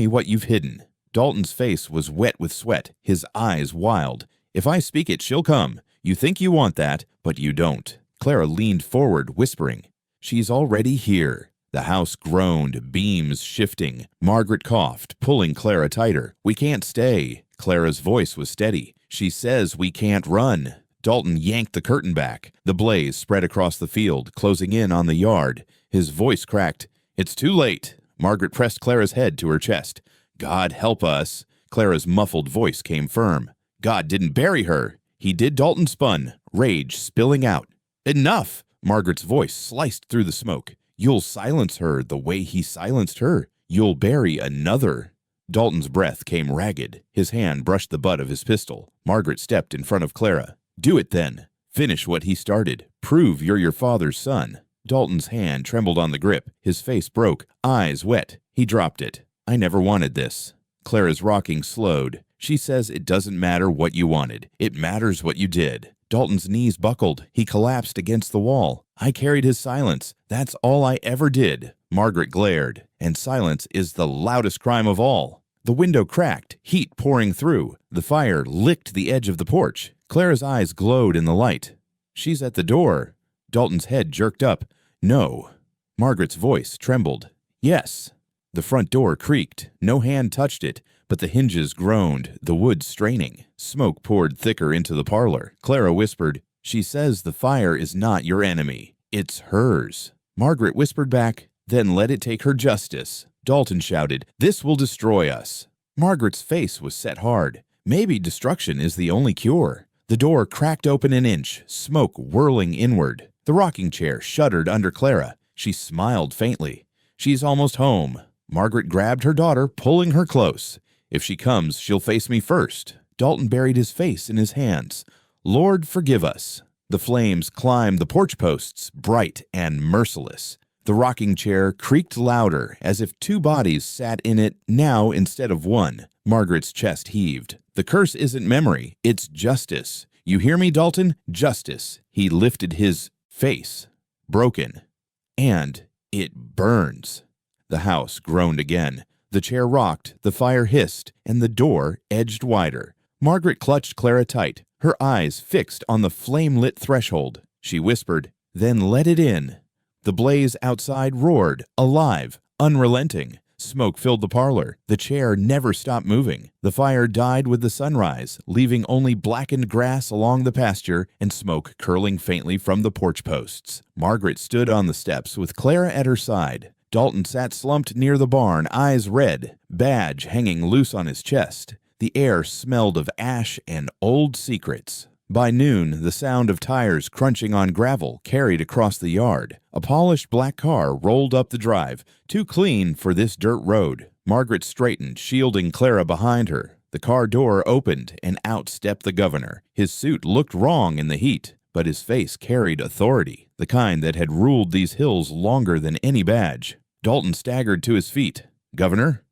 what you've hidden." Dalton's face was wet with sweat, his eyes wild. "If I speak it, she'll come. You think you want that, but you don't." Clara leaned forward, whispering. "She's already here." The house groaned, beams shifting. Margaret coughed, pulling Clara tighter. "We can't stay." Clara's voice was steady. "She says we can't run." Dalton yanked the curtain back. The blaze spread across the field, closing in on the yard. His voice cracked. "It's too late." Margaret pressed Clara's head to her chest. "God help us." Clara's muffled voice came firm. "God didn't bury her. He did." Dalton spun, rage spilling out. "Enough!" Margaret's voice sliced through the smoke. "You'll silence her the way he silenced her. You'll bury another." Dalton's breath came ragged. His hand brushed the butt of his pistol. Margaret stepped in front of Clara. "Do it then. Finish what he started. Prove you're your father's son." Dalton's hand trembled on the grip. His face broke, eyes wet. He dropped it. "I never wanted this." Clara's rocking slowed. "She says it doesn't matter what you wanted. It matters what you did." Dalton's knees buckled. He collapsed against the wall. I carried his silence. That's all I ever did. Margaret glared, and silence is the loudest crime of all. The window cracked, heat pouring through. The fire licked the edge of the porch. Clara's eyes glowed in the light. She's at the door. Dalton's head jerked up. No. Margaret's voice trembled. Yes. The front door creaked. No hand touched it, but the hinges groaned, the wood straining. Smoke poured thicker into the parlor. Clara whispered, "She says the fire is not your enemy. It's hers." Margaret whispered back, "Then let it take her justice." Dalton shouted, "This will destroy us." Margaret's face was set hard. Maybe destruction is the only cure. The door cracked open an inch, smoke whirling inward. The rocking chair shuddered under Clara. She smiled faintly. "She's almost home." Margaret grabbed her daughter, pulling her close. "If she comes, she'll face me first." Dalton buried his face in his hands. "Lord, forgive us." The flames climbed the porch posts, bright and merciless. The rocking chair creaked louder, as if two bodies sat in it now instead of one. Margaret's chest heaved. "The curse isn't memory, it's justice. You hear me, Dalton? Justice." He lifted his face. "Broken. And it burns." The house groaned again. The chair rocked, the fire hissed, and the door edged wider. Margaret clutched Clara tight, her eyes fixed on the flame-lit threshold. She whispered, "Then let it in." The blaze outside roared, alive, unrelenting. Smoke filled the parlor. The chair never stopped moving. The fire died with the sunrise, leaving only blackened grass along the pasture and smoke curling faintly from the porch posts. Margaret stood on the steps with Clara at her side. Dalton sat slumped near the barn, eyes red, badge hanging loose on his chest. The air smelled of ash and old secrets. By noon, the sound of tires crunching on gravel carried across the yard. A polished black car rolled up the drive, too clean for this dirt road. Margaret straightened, shielding Clara behind her. The car door opened, and out stepped the governor. His suit looked wrong in the heat, but his face carried authority, the kind that had ruled these hills longer than any badge. Dalton staggered to his feet. "Governor?"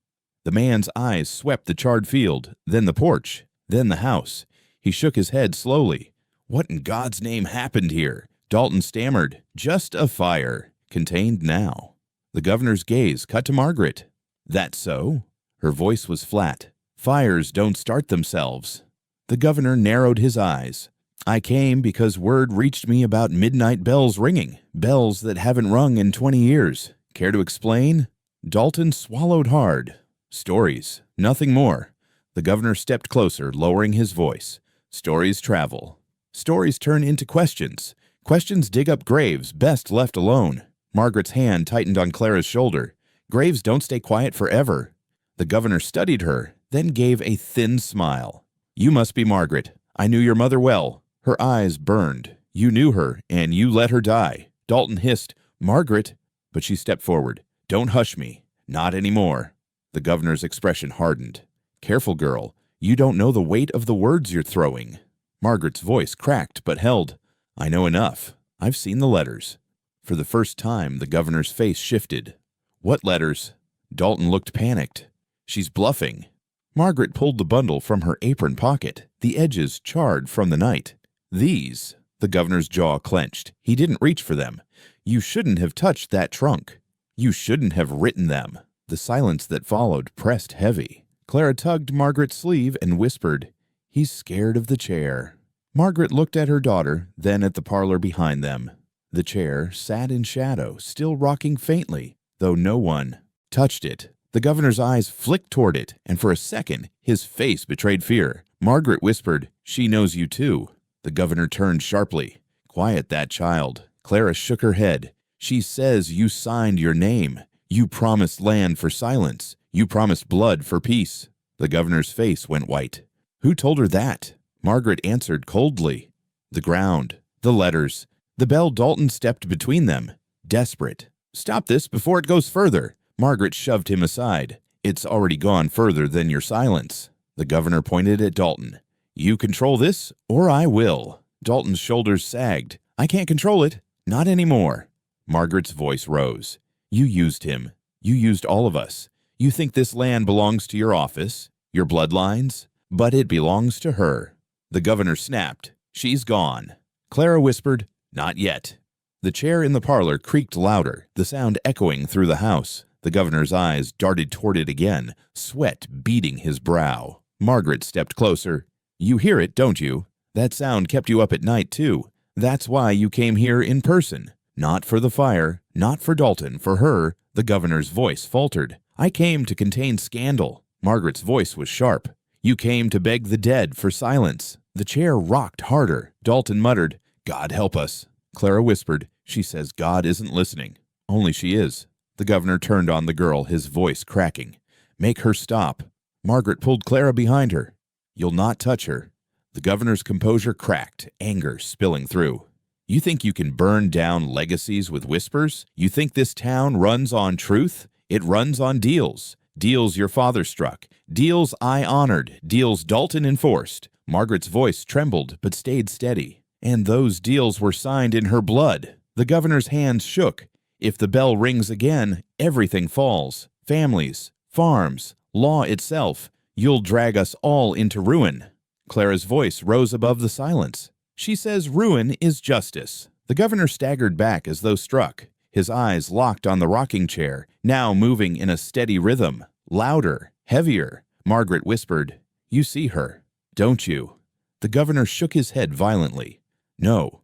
The man's eyes swept the charred field, then the porch, then the house. He shook his head slowly. "What in God's name happened here?" Dalton stammered. "Just a fire. Contained now." The governor's gaze cut to Margaret. "That so?" Her voice was flat. "Fires don't start themselves." The governor narrowed his eyes. "I came because word reached me about midnight bells ringing, bells that haven't rung in 20 years. Care to explain?" Dalton swallowed hard. "Stories, nothing more." The governor stepped closer, lowering his voice. "Stories travel. Stories turn into questions. Questions dig up graves best left alone." Margaret's hand tightened on Clara's shoulder. "Graves don't stay quiet forever." The governor studied her, then gave a thin smile. "You must be Margaret. I knew your mother well." Her eyes burned. "You knew her, and you let her die." Dalton hissed, "Margaret!" But she stepped forward. "Don't hush me. Not anymore." The governor's expression hardened. "Careful, girl. You don't know the weight of the words you're throwing." Margaret's voice cracked but held. "I know enough. I've seen the letters." For the first time, the governor's face shifted. "What letters?" Dalton looked panicked. "She's bluffing." Margaret pulled the bundle from her apron pocket, the edges charred from the night. "These." The governor's jaw clenched. He didn't reach for them. "You shouldn't have touched that trunk. You shouldn't have written them." The silence that followed pressed heavy. Clara tugged Margaret's sleeve and whispered, "He's scared of the chair." Margaret looked at her daughter, then at the parlor behind them. The chair sat in shadow, still rocking faintly, though no one touched it. The governor's eyes flicked toward it, and for a second, his face betrayed fear. Margaret whispered, "She knows you too." The governor turned sharply. "Quiet that child." Clara shook her head. "She says you signed your name. You promised land for silence. You promised blood for peace." The governor's face went white. "Who told her that?" Margaret answered coldly. "The ground. The letters. The bell." Dalton stepped between them, desperate. "Stop this before it goes further." Margaret shoved him aside. "It's already gone further than your silence." The governor pointed at Dalton. "You control this, or I will." Dalton's shoulders sagged. "I can't control it. Not anymore." Margaret's voice rose. "You used him. You used all of us. You think this land belongs to your office, your bloodlines, but it belongs to her." The governor snapped. "She's gone." Clara whispered, "Not yet." The chair in the parlor creaked louder, the sound echoing through the house. The governor's eyes darted toward it again, sweat beading his brow. Margaret stepped closer. "You hear it, don't you? That sound kept you up at night, too. That's why you came here in person. Not for the fire, not for Dalton, for her." The governor's voice faltered. "I came to contain scandal." Margaret's voice was sharp. "You came to beg the dead for silence." The chair rocked harder. Dalton muttered, "God help us." Clara whispered, "She says God isn't listening." "Only she is." The governor turned on the girl, his voice cracking. "Make her stop." Margaret pulled Clara behind her. "You'll not touch her." The governor's composure cracked, anger spilling through. "You think you can burn down legacies with whispers? You think this town runs on truth? It runs on deals. Deals your father struck. Deals I honored. Deals Dalton enforced." Margaret's voice trembled but stayed steady. "And those deals were signed in her blood." The governor's hands shook. "If the bell rings again, everything falls. Families, farms, law itself. You'll drag us all into ruin." Clara's voice rose above the silence. "She says ruin is justice." The governor staggered back as though struck. His eyes locked on the rocking chair, now moving in a steady rhythm. Louder, heavier. Margaret whispered, "You see her, don't you?" The governor shook his head violently. "No."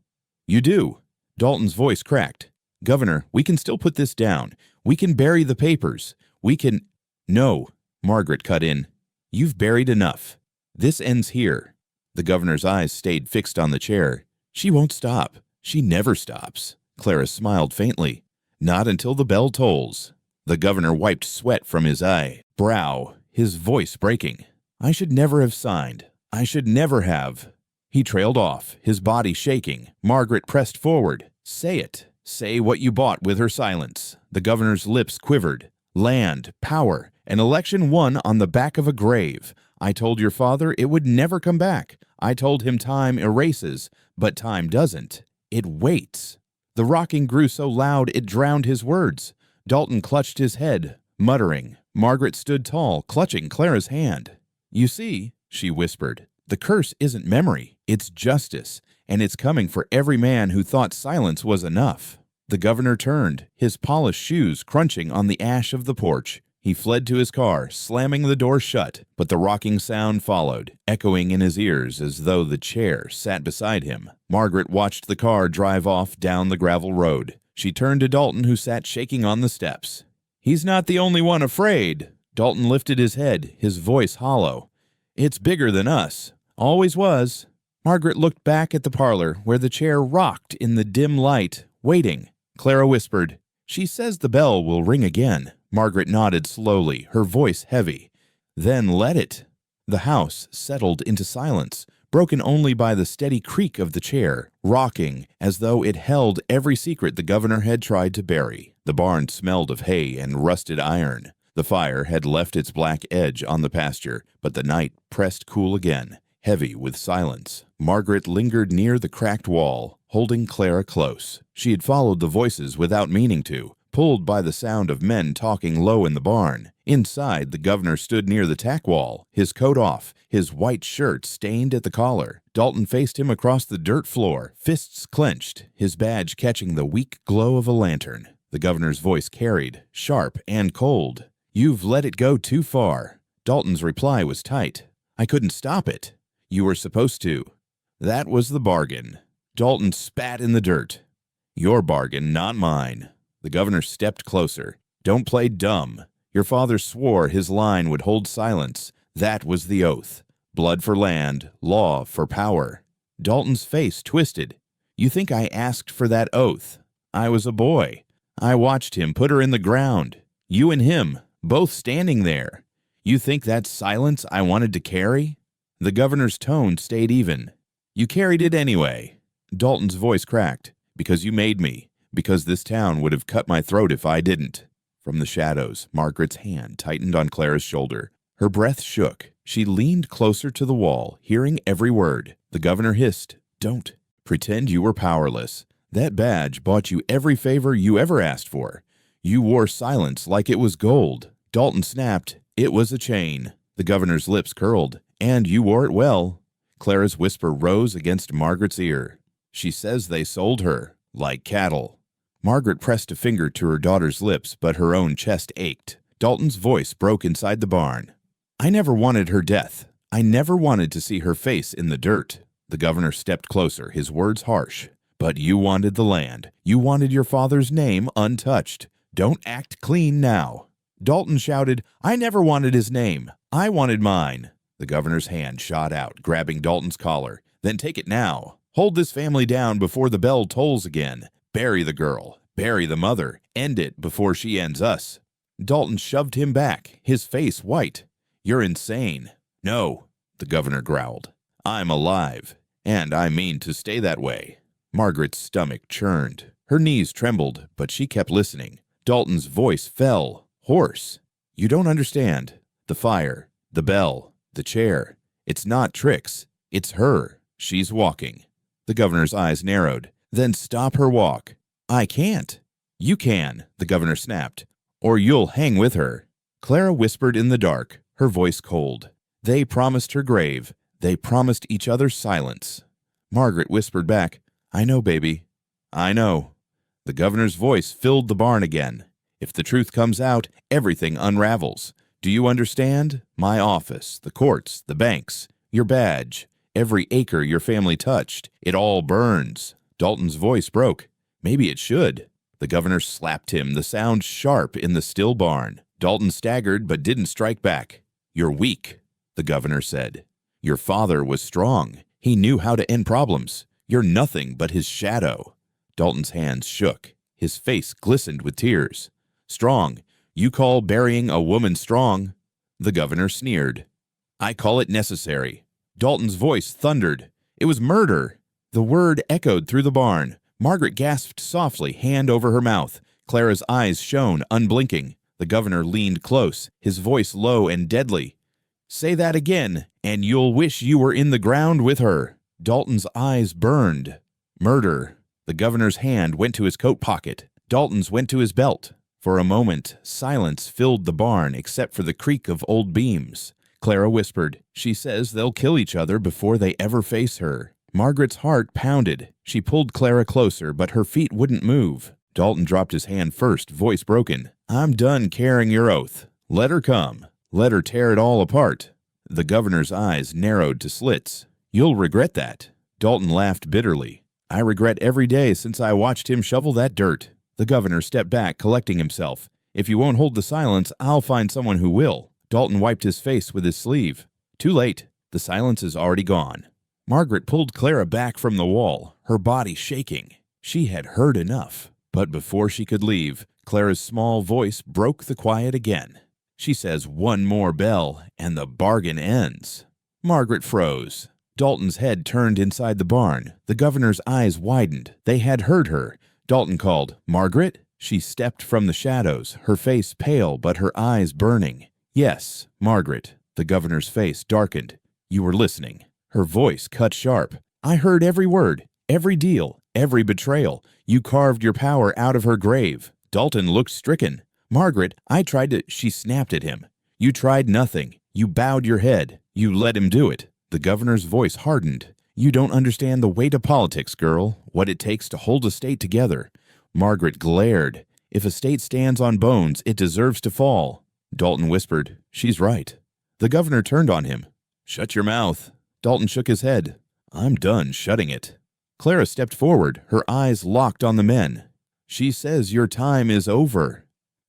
"You do." Dalton's voice cracked. "Governor, we can still put this down. We can bury the papers. We can—" "No," Margaret cut in. "You've buried enough. This ends here." The governor's eyes stayed fixed on the chair. "She won't stop. She never stops." Clara smiled faintly. "Not until the bell tolls." The governor wiped sweat from his brow, his voice breaking. "I should never have signed. I should never have." He trailed off, his body shaking. Margaret pressed forward. "Say it. Say what you bought with her silence." The governor's lips quivered. "Land, power, an election won on the back of a grave. I told your father it would never come back. I told him time erases, but time doesn't. It waits." The rocking grew so loud it drowned his words. Dalton clutched his head, muttering. Margaret stood tall, clutching Clara's hand. "You see," she whispered, "the curse isn't memory, it's justice, and it's coming for every man who thought silence was enough." The governor turned, his polished shoes crunching on the ash of the porch. He fled to his car, slamming the door shut, but the rocking sound followed, echoing in his ears as though the chair sat beside him. Margaret watched the car drive off down the gravel road. She turned to Dalton, who sat shaking on the steps. "He's not the only one afraid." Dalton lifted his head, his voice hollow. "It's bigger than us. Always was." Margaret looked back at the parlor, where the chair rocked in the dim light, waiting. Clara whispered, "She says the bell will ring again." Margaret nodded slowly, her voice heavy. "Then let it." The house settled into silence, broken only by the steady creak of the chair, rocking as though it held every secret the governor had tried to bury. The barn smelled of hay and rusted iron. The fire had left its black edge on the pasture, but the night pressed cool again, heavy with silence. Margaret lingered near the cracked wall, holding Clara close. She had followed the voices without meaning to, pulled by the sound of men talking low in the barn. Inside, the governor stood near the tack wall, his coat off, his white shirt stained at the collar. Dalton faced him across the dirt floor, fists clenched, his badge catching the weak glow of a lantern. The governor's voice carried, sharp and cold. "You've let it go too far." Dalton's reply was tight. "I couldn't stop it." "You were supposed to." "That was the bargain." Dalton spat in the dirt. "Your bargain, not mine." The governor stepped closer. "Don't play dumb. Your father swore his line would hold silence. That was the oath. Blood for land, law for power." Dalton's face twisted. "You think I asked for that oath? I was a boy. I watched him put her in the ground. You and him, both standing there. You think that's silence I wanted to carry?" The governor's tone stayed even. "You carried it anyway." Dalton's voice cracked. "Because you made me. Because this town would have cut my throat if I didn't." From the shadows, Margaret's hand tightened on Clara's shoulder. Her breath shook. She leaned closer to the wall, hearing every word. The governor hissed, "Don't pretend you were powerless. That badge bought you every favor you ever asked for. You wore silence like it was gold." Dalton snapped, "It was a chain." The governor's lips curled. "And you wore it well." Clara's whisper rose against Margaret's ear. "She says they sold her. like cattle. Margaret pressed a finger to her daughter's lips, but her own chest ached. Dalton's voice broke inside the barn. I never wanted her death. I never wanted to see her face in the dirt. The governor stepped closer, his words harsh. But you wanted the land. You wanted your father's name untouched. Don't act clean now. Dalton shouted, I never wanted his name. I wanted mine. The governor's hand shot out, grabbing Dalton's collar. Then take it now. Hold this family down before the bell tolls again. Bury the girl. Bury the mother. End it before she ends us. Dalton shoved him back, his face white. You're insane. No, the governor growled. I'm alive, and I mean to stay that way. Margaret's stomach churned. Her knees trembled, but she kept listening. Dalton's voice fell, hoarse. You don't understand. The fire, the bell, the chair. It's not tricks. It's her. She's walking. The governor's eyes narrowed. Then stop her walk. I can't. You can, the governor snapped, or you'll hang with her. Clara whispered in the dark, her voice cold. They promised her grave. They promised each other silence. Margaret whispered back, I know, baby. I know. The governor's voice filled the barn again. If the truth comes out, everything unravels. Do you understand? My office, the courts, the banks, your badge, every acre your family touched. It all burns. Dalton's voice broke. Maybe it should. The governor slapped him, the sound sharp in the still barn. Dalton staggered but didn't strike back. You're weak, the governor said. Your father was strong. He knew how to end problems. You're nothing but his shadow. Dalton's hands shook. His face glistened with tears. Strong. You call burying a woman strong? The governor sneered. I call it necessary. Dalton's voice thundered. It was murder. The word echoed through the barn. Margaret gasped softly, hand over her mouth. Clara's eyes shone, unblinking. The governor leaned close, his voice low and deadly. Say that again, and you'll wish you were in the ground with her. Dalton's eyes burned. Murder. The governor's hand went to his coat pocket. Dalton's went to his belt. For a moment, silence filled the barn except for the creak of old beams. Clara whispered, She says they'll kill each other before they ever face her. Margaret's heart pounded. She pulled Clara closer, but her feet wouldn't move. Dalton dropped his hand first, voice broken. I'm done carrying your oath. Let her come. Let her tear it all apart. The governor's eyes narrowed to slits. You'll regret that. Dalton laughed bitterly. I regret every day since I watched him shovel that dirt. The governor stepped back, collecting himself. If you won't hold the silence, I'll find someone who will. Dalton wiped his face with his sleeve. Too late. The silence is already gone. Margaret pulled Clara back from the wall, her body shaking. She had heard enough. But before she could leave, Clara's small voice broke the quiet again. She says one more bell, and the bargain ends. Margaret froze. Dalton's head turned inside the barn. The governor's eyes widened. They had heard her. Dalton called, Margaret? She stepped from the shadows, her face pale but her eyes burning. Yes, Margaret. The governor's face darkened. You were listening. Her voice cut sharp. I heard every word, every deal, every betrayal. You carved your power out of her grave. Dalton looked stricken. Margaret, I tried to... She snapped at him. You tried nothing. You bowed your head. You let him do it. The governor's voice hardened. You don't understand the weight of politics, girl, what it takes to hold a state together. Margaret glared. If a state stands on bones, it deserves to fall. Dalton whispered, She's right. The governor turned on him. Shut your mouth. Dalton shook his head. I'm done shutting it. Clara stepped forward, her eyes locked on the men. She says your time is over.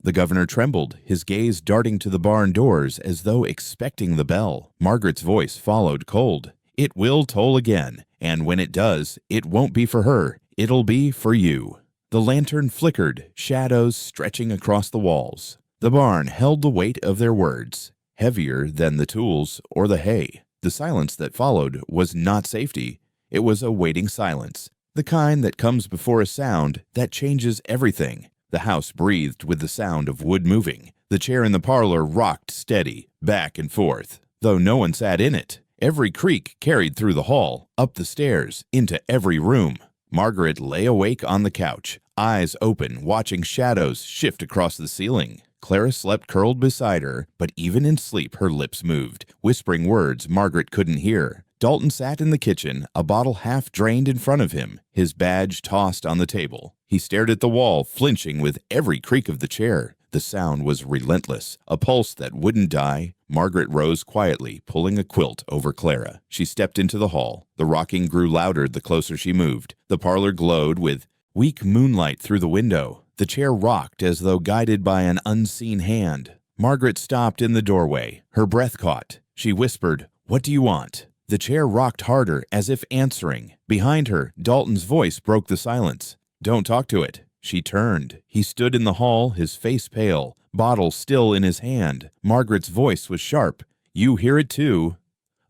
The governor trembled, his gaze darting to the barn doors as though expecting the bell. Margaret's voice followed cold. It will toll again, and when it does, it won't be for her. It'll be for you. The lantern flickered, shadows stretching across the walls. The barn held the weight of their words, heavier than the tools or the hay. The silence that followed was not safety. It was a waiting silence, the kind that comes before a sound that changes everything. The house breathed with the sound of wood moving. The chair in the parlor rocked steady, back and forth, though no one sat in it. Every creak carried through the hall, up the stairs, into every room. Margaret lay awake on the couch, eyes open, watching shadows shift across the ceiling. Clara slept curled beside her, but even in sleep her lips moved, whispering words Margaret couldn't hear. Dalton sat in the kitchen, a bottle half drained in front of him, his badge tossed on the table. He stared at the wall, flinching with every creak of the chair. The sound was relentless, a pulse that wouldn't die. Margaret rose quietly, pulling a quilt over Clara. She stepped into the hall. The rocking grew louder the closer she moved. The parlor glowed with weak moonlight through the window. The chair rocked as though guided by an unseen hand. Margaret stopped in the doorway. Her breath caught. She whispered, "What do you want?" The chair rocked harder, as if answering. Behind her, Dalton's voice broke the silence. "Don't talk to it." She turned. He stood in the hall, his face pale, bottle still in his hand. Margaret's voice was sharp. "You hear it too."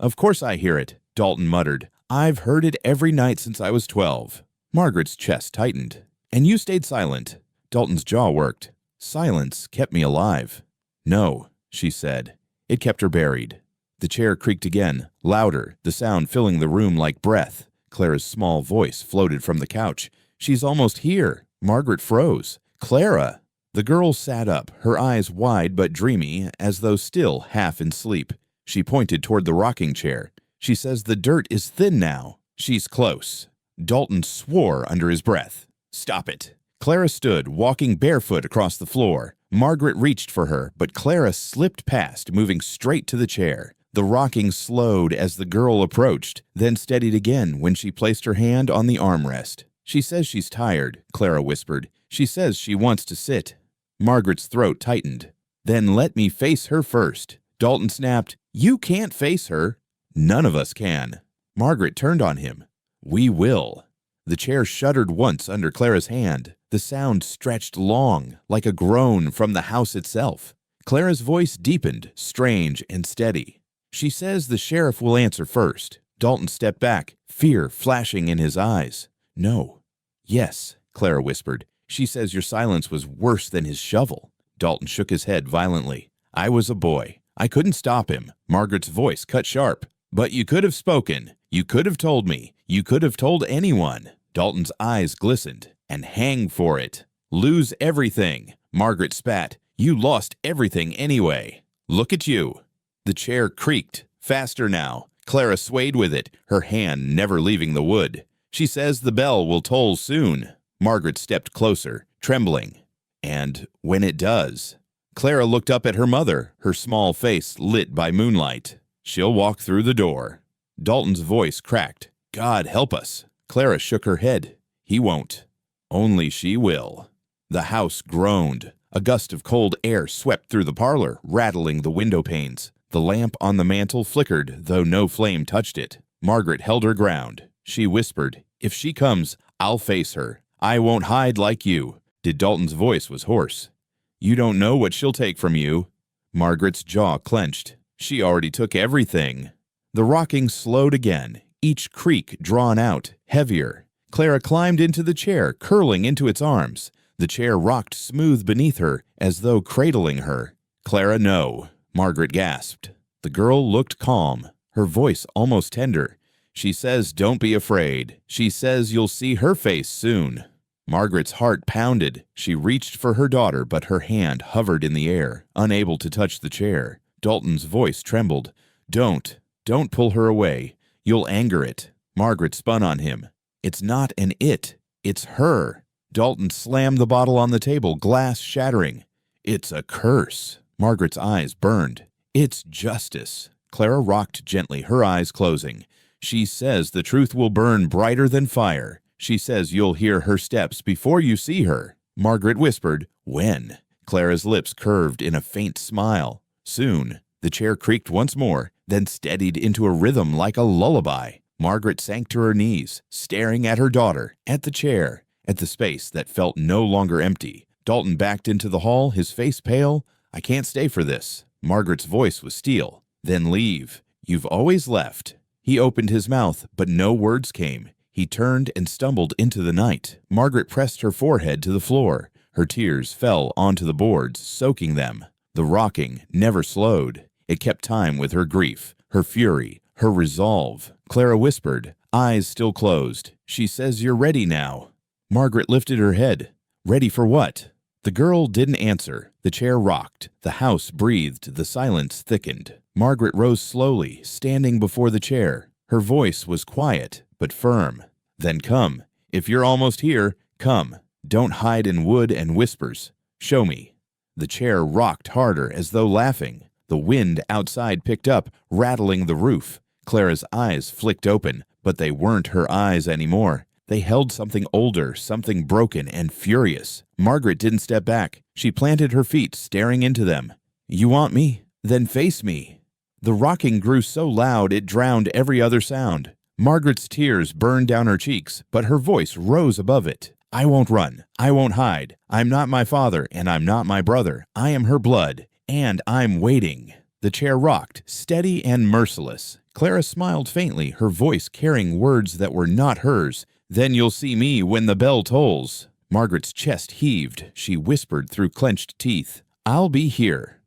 "Of course I hear it," Dalton muttered. "I've heard it every night since I was 12. Margaret's chest tightened. "And you stayed silent." Dalton's jaw worked. "Silence kept me alive." "No," she said. It kept her buried. The chair creaked again, louder, the sound filling the room like breath. Clara's small voice floated from the couch. "She's almost here." Margaret froze. "Clara!" The girl sat up, her eyes wide but dreamy, as though still half in sleep. She pointed toward the rocking chair. "She says the dirt is thin now." "She's close." Dalton swore under his breath. "Stop it." Clara stood, walking barefoot across the floor. Margaret reached for her, but Clara slipped past, moving straight to the chair. The rocking slowed as the girl approached, then steadied again when she placed her hand on the armrest. "She says she's tired," Clara whispered. "She says she wants to sit." Margaret's throat tightened. "Then let me face her first." Dalton snapped, "You can't face her." "None of us can." Margaret turned on him. "We will." The chair shuddered once under Clara's hand. The sound stretched long, like a groan from the house itself. Clara's voice deepened, strange and steady. "She says the sheriff will answer first." Dalton stepped back, fear flashing in his eyes. "No." "Yes," Clara whispered. "She says your silence was worse than his shovel." Dalton shook his head violently. "I was a boy. I couldn't stop him." Margaret's voice cut sharp. "But you could have spoken. You could have told me. You could have told anyone." Dalton's eyes glistened. "And hang for it. Lose everything." Margaret spat. "You lost everything anyway. Look at you." The chair creaked. Faster now. Clara swayed with it, her hand never leaving the wood. "She says the bell will toll soon." Margaret stepped closer, trembling. "And when it does?" Clara looked up at her mother, her small face lit by moonlight. "She'll walk through the door." Dalton's voice cracked. "God help us." Clara shook her head. "He won't. Only she will." The house groaned. A gust of cold air swept through the parlor, rattling the window panes. The lamp on the mantel flickered, though no flame touched it. Margaret held her ground. She whispered, "If she comes, I'll face her. I won't hide like you." Dalton's voice was hoarse. "You don't know what she'll take from you." Margaret's jaw clenched. "She already took everything." The rocking slowed again, each creak drawn out, heavier. Clara climbed into the chair, curling into its arms. The chair rocked smooth beneath her, as though cradling her. "Clara, no," Margaret gasped. The girl looked calm, her voice almost tender. "She says don't be afraid. She says you'll see her face soon." Margaret's heart pounded. She reached for her daughter, but her hand hovered in the air, unable to touch the chair. Dalton's voice trembled. Don't pull her away. You'll anger it." Margaret spun on him. "It's not an it. It's her." Dalton slammed the bottle on the table, glass shattering. "It's a curse." Margaret's eyes burned. "It's justice." Clara rocked gently, her eyes closing. "She says the truth will burn brighter than fire. She says you'll hear her steps before you see her." Margaret whispered, "When?" Clara's lips curved in a faint smile. "Soon." The chair creaked once more, then steadied into a rhythm like a lullaby. Margaret sank to her knees, staring at her daughter, at the chair, at the space that felt no longer empty. Dalton backed into the hall, his face pale. "I can't stay for this." Margaret's voice was steel. "Then leave. You've always left." He opened his mouth, but no words came. He turned and stumbled into the night. Margaret pressed her forehead to the floor. Her tears fell onto the boards, soaking them. The rocking never slowed. It kept time with her grief, her fury, her resolve. Clara whispered, eyes still closed. "She says you're ready now." Margaret lifted her head. "Ready for what?" The girl didn't answer. The chair rocked. The house breathed. The silence thickened. Margaret rose slowly, standing before the chair. Her voice was quiet but firm. Then come. If you're almost here, come. Don't hide in wood and whispers. Show me. The chair rocked harder as though laughing. The wind outside picked up, rattling the roof. Clara's eyes flicked open, but they weren't her eyes anymore. They held something older, something broken and furious. Margaret didn't step back. She planted her feet, staring into them. You want me? Then face me. The rocking grew so loud it drowned every other sound. Margaret's tears burned down her cheeks, but her voice rose above it. I won't run. I won't hide. I'm not my father, and I'm not my brother. I am her blood, and I'm waiting. The chair rocked, steady and merciless. Clara smiled faintly, her voice carrying words that were not hers. Then you'll see me when the bell tolls. Margaret's chest heaved. She whispered through clenched teeth, I'll be here.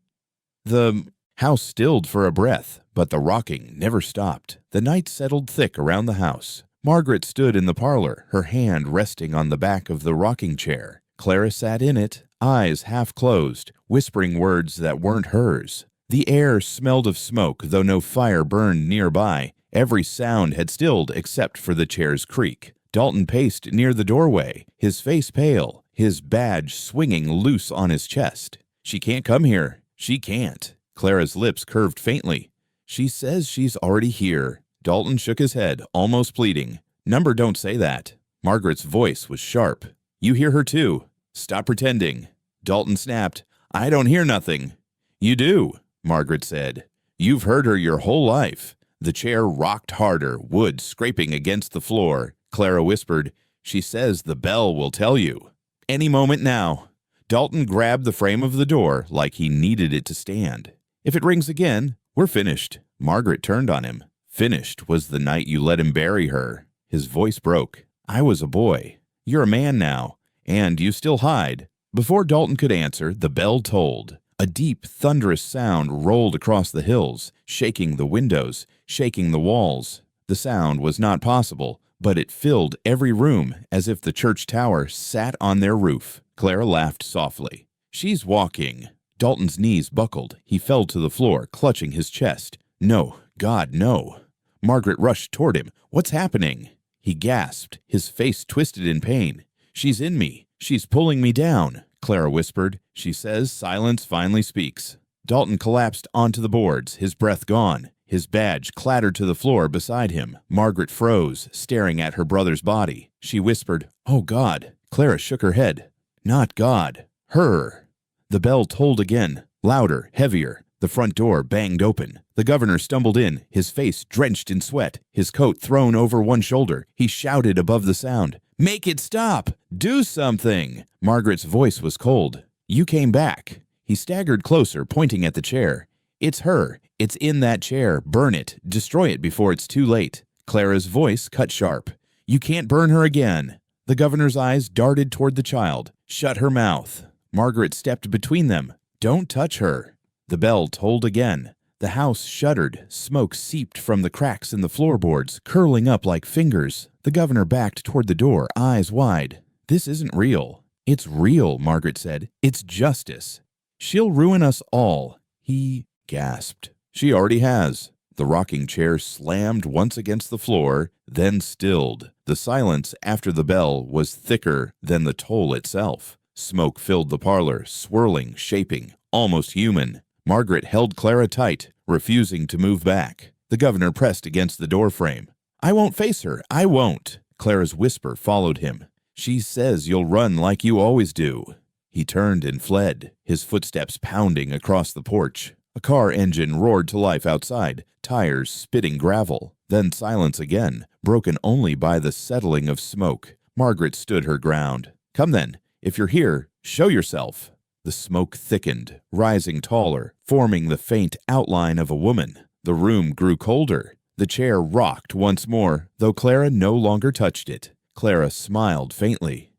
The house stilled for a breath, but the rocking never stopped. The night settled thick around the house. Margaret stood in the parlor, her hand resting on the back of the rocking chair. Clara sat in it, eyes half closed, whispering words that weren't hers. The air smelled of smoke, though no fire burned nearby. Every sound had stilled except for the chair's creak. Dalton paced near the doorway, his face pale, his badge swinging loose on his chest. She can't come here. She can't. Clara's lips curved faintly. She says she's already here. Dalton shook his head, almost pleading. Number don't say that. Margaret's voice was sharp. You hear her too. Stop pretending. Dalton snapped. I don't hear nothing. You do, Margaret said. You've heard her your whole life. The chair rocked harder, wood scraping against the floor. Clara whispered, She says the bell will tell you. Any moment now. Dalton grabbed the frame of the door like he needed it to stand. If it rings again, we're finished. Margaret turned on him. Finished was the night you let him bury her. His voice broke. I was a boy. You're a man now, and you still hide. Before Dalton could answer, the bell tolled. A deep, thunderous sound rolled across the hills, shaking the windows, shaking the walls. The sound was not possible, but it filled every room as if the church tower sat on their roof. Clara laughed softly. She's walking. Dalton's knees buckled. He fell to the floor, clutching his chest. No, God, no. Margaret rushed toward him. What's happening? He gasped, his face twisted in pain. She's in me. She's pulling me down, Clara whispered. She says silence finally speaks. Dalton collapsed onto the boards, his breath gone. His badge clattered to the floor beside him. Margaret froze, staring at her brother's body. She whispered, Oh, God. Clara shook her head. Not God. Her. The bell tolled again, louder, heavier. The front door banged open. The governor stumbled in, his face drenched in sweat, his coat thrown over one shoulder. He shouted above the sound, Make it stop! Do something! Margaret's voice was cold. You came back. He staggered closer, pointing at the chair. It's her. It's in that chair. Burn it. Destroy it before it's too late. Clara's voice cut sharp. You can't burn her again. The governor's eyes darted toward the child. Shut her mouth. Margaret stepped between them. Don't touch her. The bell tolled again. The house shuddered. Smoke seeped from the cracks in the floorboards, curling up like fingers. The governor backed toward the door, eyes wide. This isn't real. It's real, Margaret said. It's justice. She'll ruin us all. He gasped. She already has. The rocking chair slammed once against the floor, then stilled. The silence after the bell was thicker than the toll itself. Smoke filled the parlor, swirling, shaping, almost human. Margaret held Clara tight, refusing to move back. The governor pressed against the doorframe. I won't face her. I won't. Clara's whisper followed him. She says you'll run like you always do. He turned and fled, his footsteps pounding across the porch. A car engine roared to life outside, tires spitting gravel. Then silence again, broken only by the settling of smoke. Margaret stood her ground. Come then. If you're here, show yourself. The smoke thickened, rising taller, forming the faint outline of a woman. The room grew colder. The chair rocked once more, though Clara no longer touched it. Clara smiled faintly.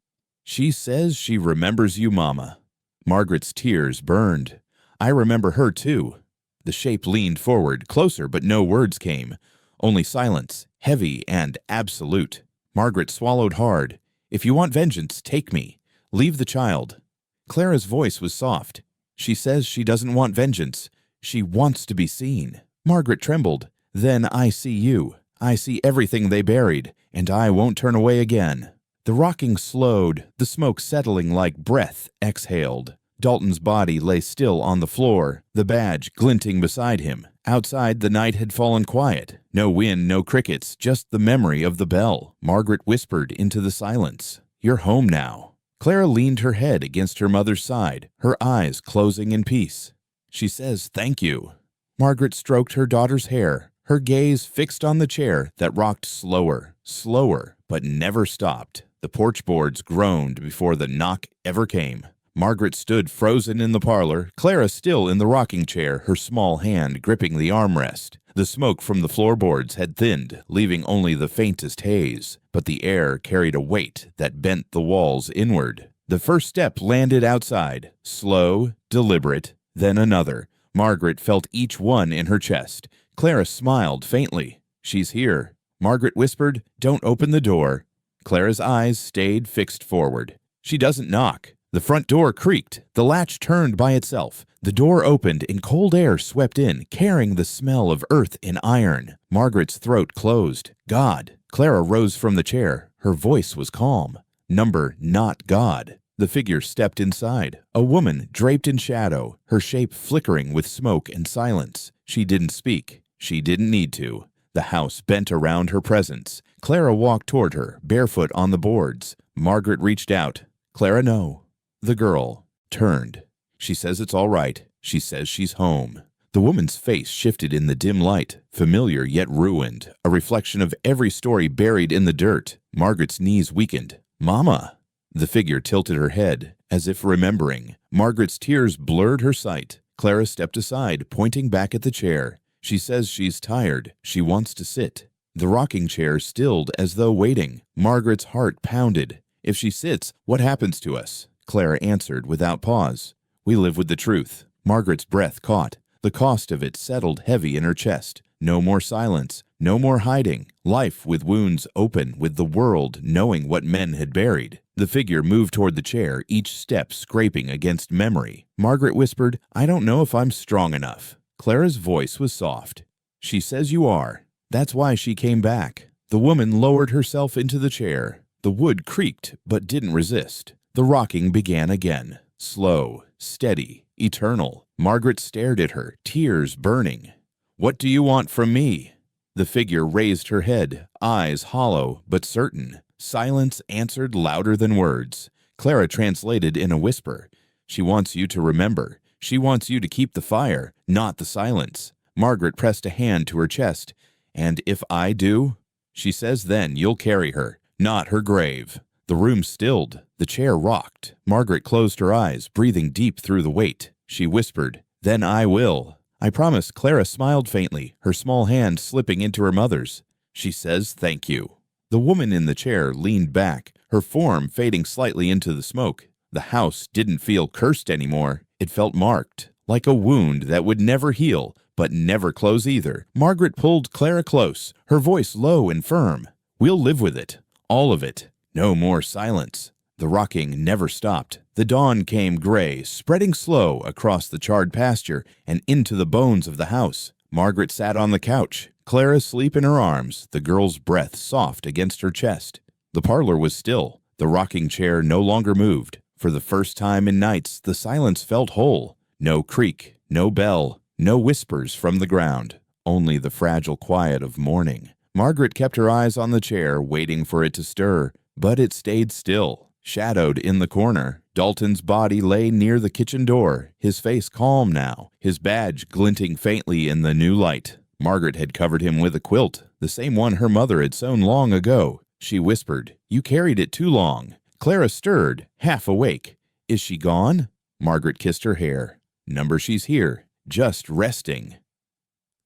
She says she remembers you, Mama. Margaret's tears burned. I remember her, too. The shape leaned forward, closer, but no words came. Only silence, heavy and absolute. Margaret swallowed hard. If you want vengeance, take me. Leave the child. Clara's voice was soft. She says she doesn't want vengeance. She wants to be seen. Margaret trembled. Then I see you. I see everything they buried, and I won't turn away again." The rocking slowed, the smoke settling like breath exhaled. Dalton's body lay still on the floor, the badge glinting beside him. Outside, the night had fallen quiet. No wind, no crickets, just the memory of the bell. Margaret whispered into the silence, "You're home now." Clara leaned her head against her mother's side, her eyes closing in peace. "She says thank you." Margaret stroked her daughter's hair, her gaze fixed on the chair that rocked slower, but never stopped. The porch boards groaned before the knock ever came. Margaret stood frozen in the parlor, Clara still in the rocking chair, her small hand gripping the armrest. The smoke from the floorboards had thinned, leaving only the faintest haze, but the air carried a weight that bent the walls inward. The first step landed outside, slow, deliberate, then another. Margaret felt each one in her chest. Clara smiled faintly. "She's here." Margaret whispered, "Don't open the door." Clara's eyes stayed fixed forward. "She doesn't knock." The front door creaked. The latch turned by itself. The door opened and cold air swept in, carrying the smell of earth and iron. Margaret's throat closed. "God." Clara rose from the chair. Her voice was calm. Number, not God. The figure stepped inside. A woman draped in shadow, her shape flickering with smoke and silence. She didn't speak. She didn't need to. The house bent around her presence. Clara walked toward her, barefoot on the boards. Margaret reached out. "Clara, no." The girl turned. "She says it's all right. She says she's home." The woman's face shifted in the dim light, familiar yet ruined, a reflection of every story buried in the dirt. Margaret's knees weakened. "Mama!" The figure tilted her head, as if remembering. Margaret's tears blurred her sight. Clara stepped aside, pointing back at the chair. "She says she's tired. She wants to sit." The rocking chair stilled as though waiting. Margaret's heart pounded. "If she sits, what happens to us?" Clara answered without pause. "We live with the truth." Margaret's breath caught. The cost of it settled heavy in her chest. No more silence, no more hiding. Life with wounds open, with the world knowing what men had buried. The figure moved toward the chair, each step scraping against memory. Margaret whispered, "I don't know if I'm strong enough." Clara's voice was soft. "She says you are. That's why she came back." The woman lowered herself into the chair. The wood creaked, but didn't resist. The rocking began again. Slow, steady, eternal. Margaret stared at her, tears burning. "What do you want from me?" The figure raised her head, eyes hollow but certain. Silence answered louder than words. Clara translated in a whisper. "She wants you to remember. She wants you to keep the fire, not the silence." Margaret pressed a hand to her chest. "And if I do?" "She says then you'll carry her, not her grave." The room stilled. The chair rocked. Margaret closed her eyes, breathing deep through the weight. She whispered, "Then I will." "I promise." Clara smiled faintly, her small hand slipping into her mother's. "She says thank you." The woman in the chair leaned back, her form fading slightly into the smoke. The house didn't feel cursed anymore. It felt marked, like a wound that would never heal, but never close either. Margaret pulled Clara close, her voice low and firm. "We'll live with it. All of it. No more silence." The rocking never stopped. The dawn came gray, spreading slow across the charred pasture and into the bones of the house. Margaret sat on the couch, Clara asleep in her arms, the girl's breath soft against her chest. The parlor was still. The rocking chair no longer moved. For the first time in nights, the silence felt whole. No creak, no bell, no whispers from the ground. Only the fragile quiet of morning. Margaret kept her eyes on the chair, waiting for it to stir, but it stayed still. Shadowed in the corner, Dalton's body lay near the kitchen door, his face calm now, his badge glinting faintly in the new light. Margaret had covered him with a quilt, the same one her mother had sewn long ago. She whispered, "You carried it too long." Clara stirred, half awake. "Is she gone?" Margaret kissed her hair. "Number she's here, just resting."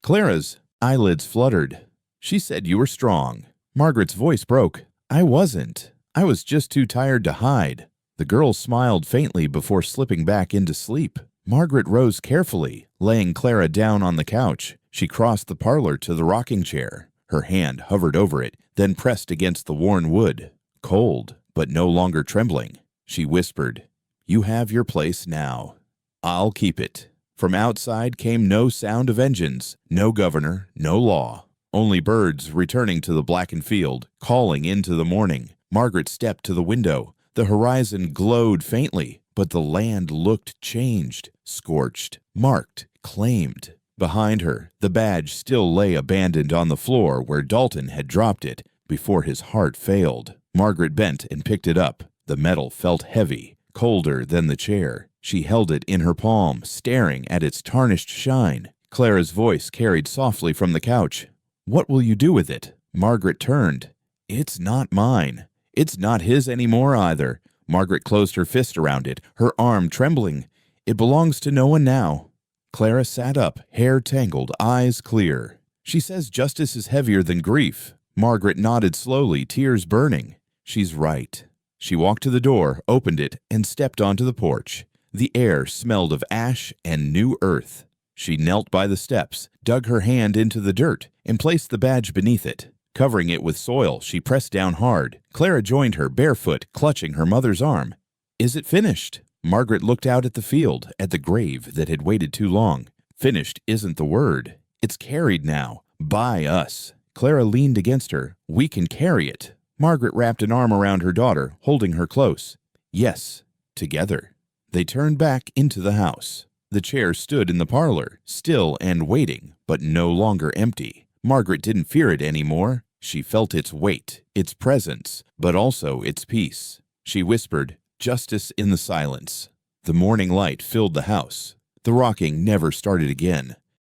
Clara's eyelids fluttered. "She said you were strong." Margaret's voice broke. "I wasn't. I was just too tired to hide." The girl smiled faintly before slipping back into sleep. Margaret rose carefully, laying Clara down on the couch. She crossed the parlor to the rocking chair. Her hand hovered over it, then pressed against the worn wood. Cold, but no longer trembling. She whispered, "You have your place now. I'll keep it." From outside came no sound of engines, no governor, no law. only birds returning to the blackened field, calling into the morning. Margaret stepped to the window. The horizon glowed faintly, but the land looked changed, scorched, marked, claimed. Behind her, the badge still lay abandoned on the floor where Dalton had dropped it before his heart failed. Margaret bent and picked it up. The metal felt heavy, colder than the chair. She held it in her palm, staring at its tarnished shine. Clara's voice carried softly from the couch. "What will you do with it?" Margaret turned. "It's not mine. It's not his anymore either." Margaret closed her fist around it, her arm trembling. "It belongs to no one now." Clara sat up, hair tangled, eyes clear. "She says justice is heavier than grief." Margaret nodded slowly, tears burning. "She's right." She walked to the door, opened it, and stepped onto the porch. The air smelled of ash and new earth. She knelt by the steps, dug her hand into the dirt, and placed the badge beneath it. Covering it with soil, she pressed down hard. Clara joined her, barefoot, clutching her mother's arm. "Is it finished?" Margaret looked out at the field, at the grave that had waited too long. "Finished isn't the word. It's carried now, by us." Clara leaned against her. "We can carry it." Margaret wrapped an arm around her daughter, holding her close. "Yes, together." They turned back into the house. The chair stood in the parlor, still and waiting, but no longer empty. Margaret didn't fear it anymore. She felt its weight, its presence, but also its peace. She whispered, "Justice in the silence." The morning light filled the house. The rocking never started again.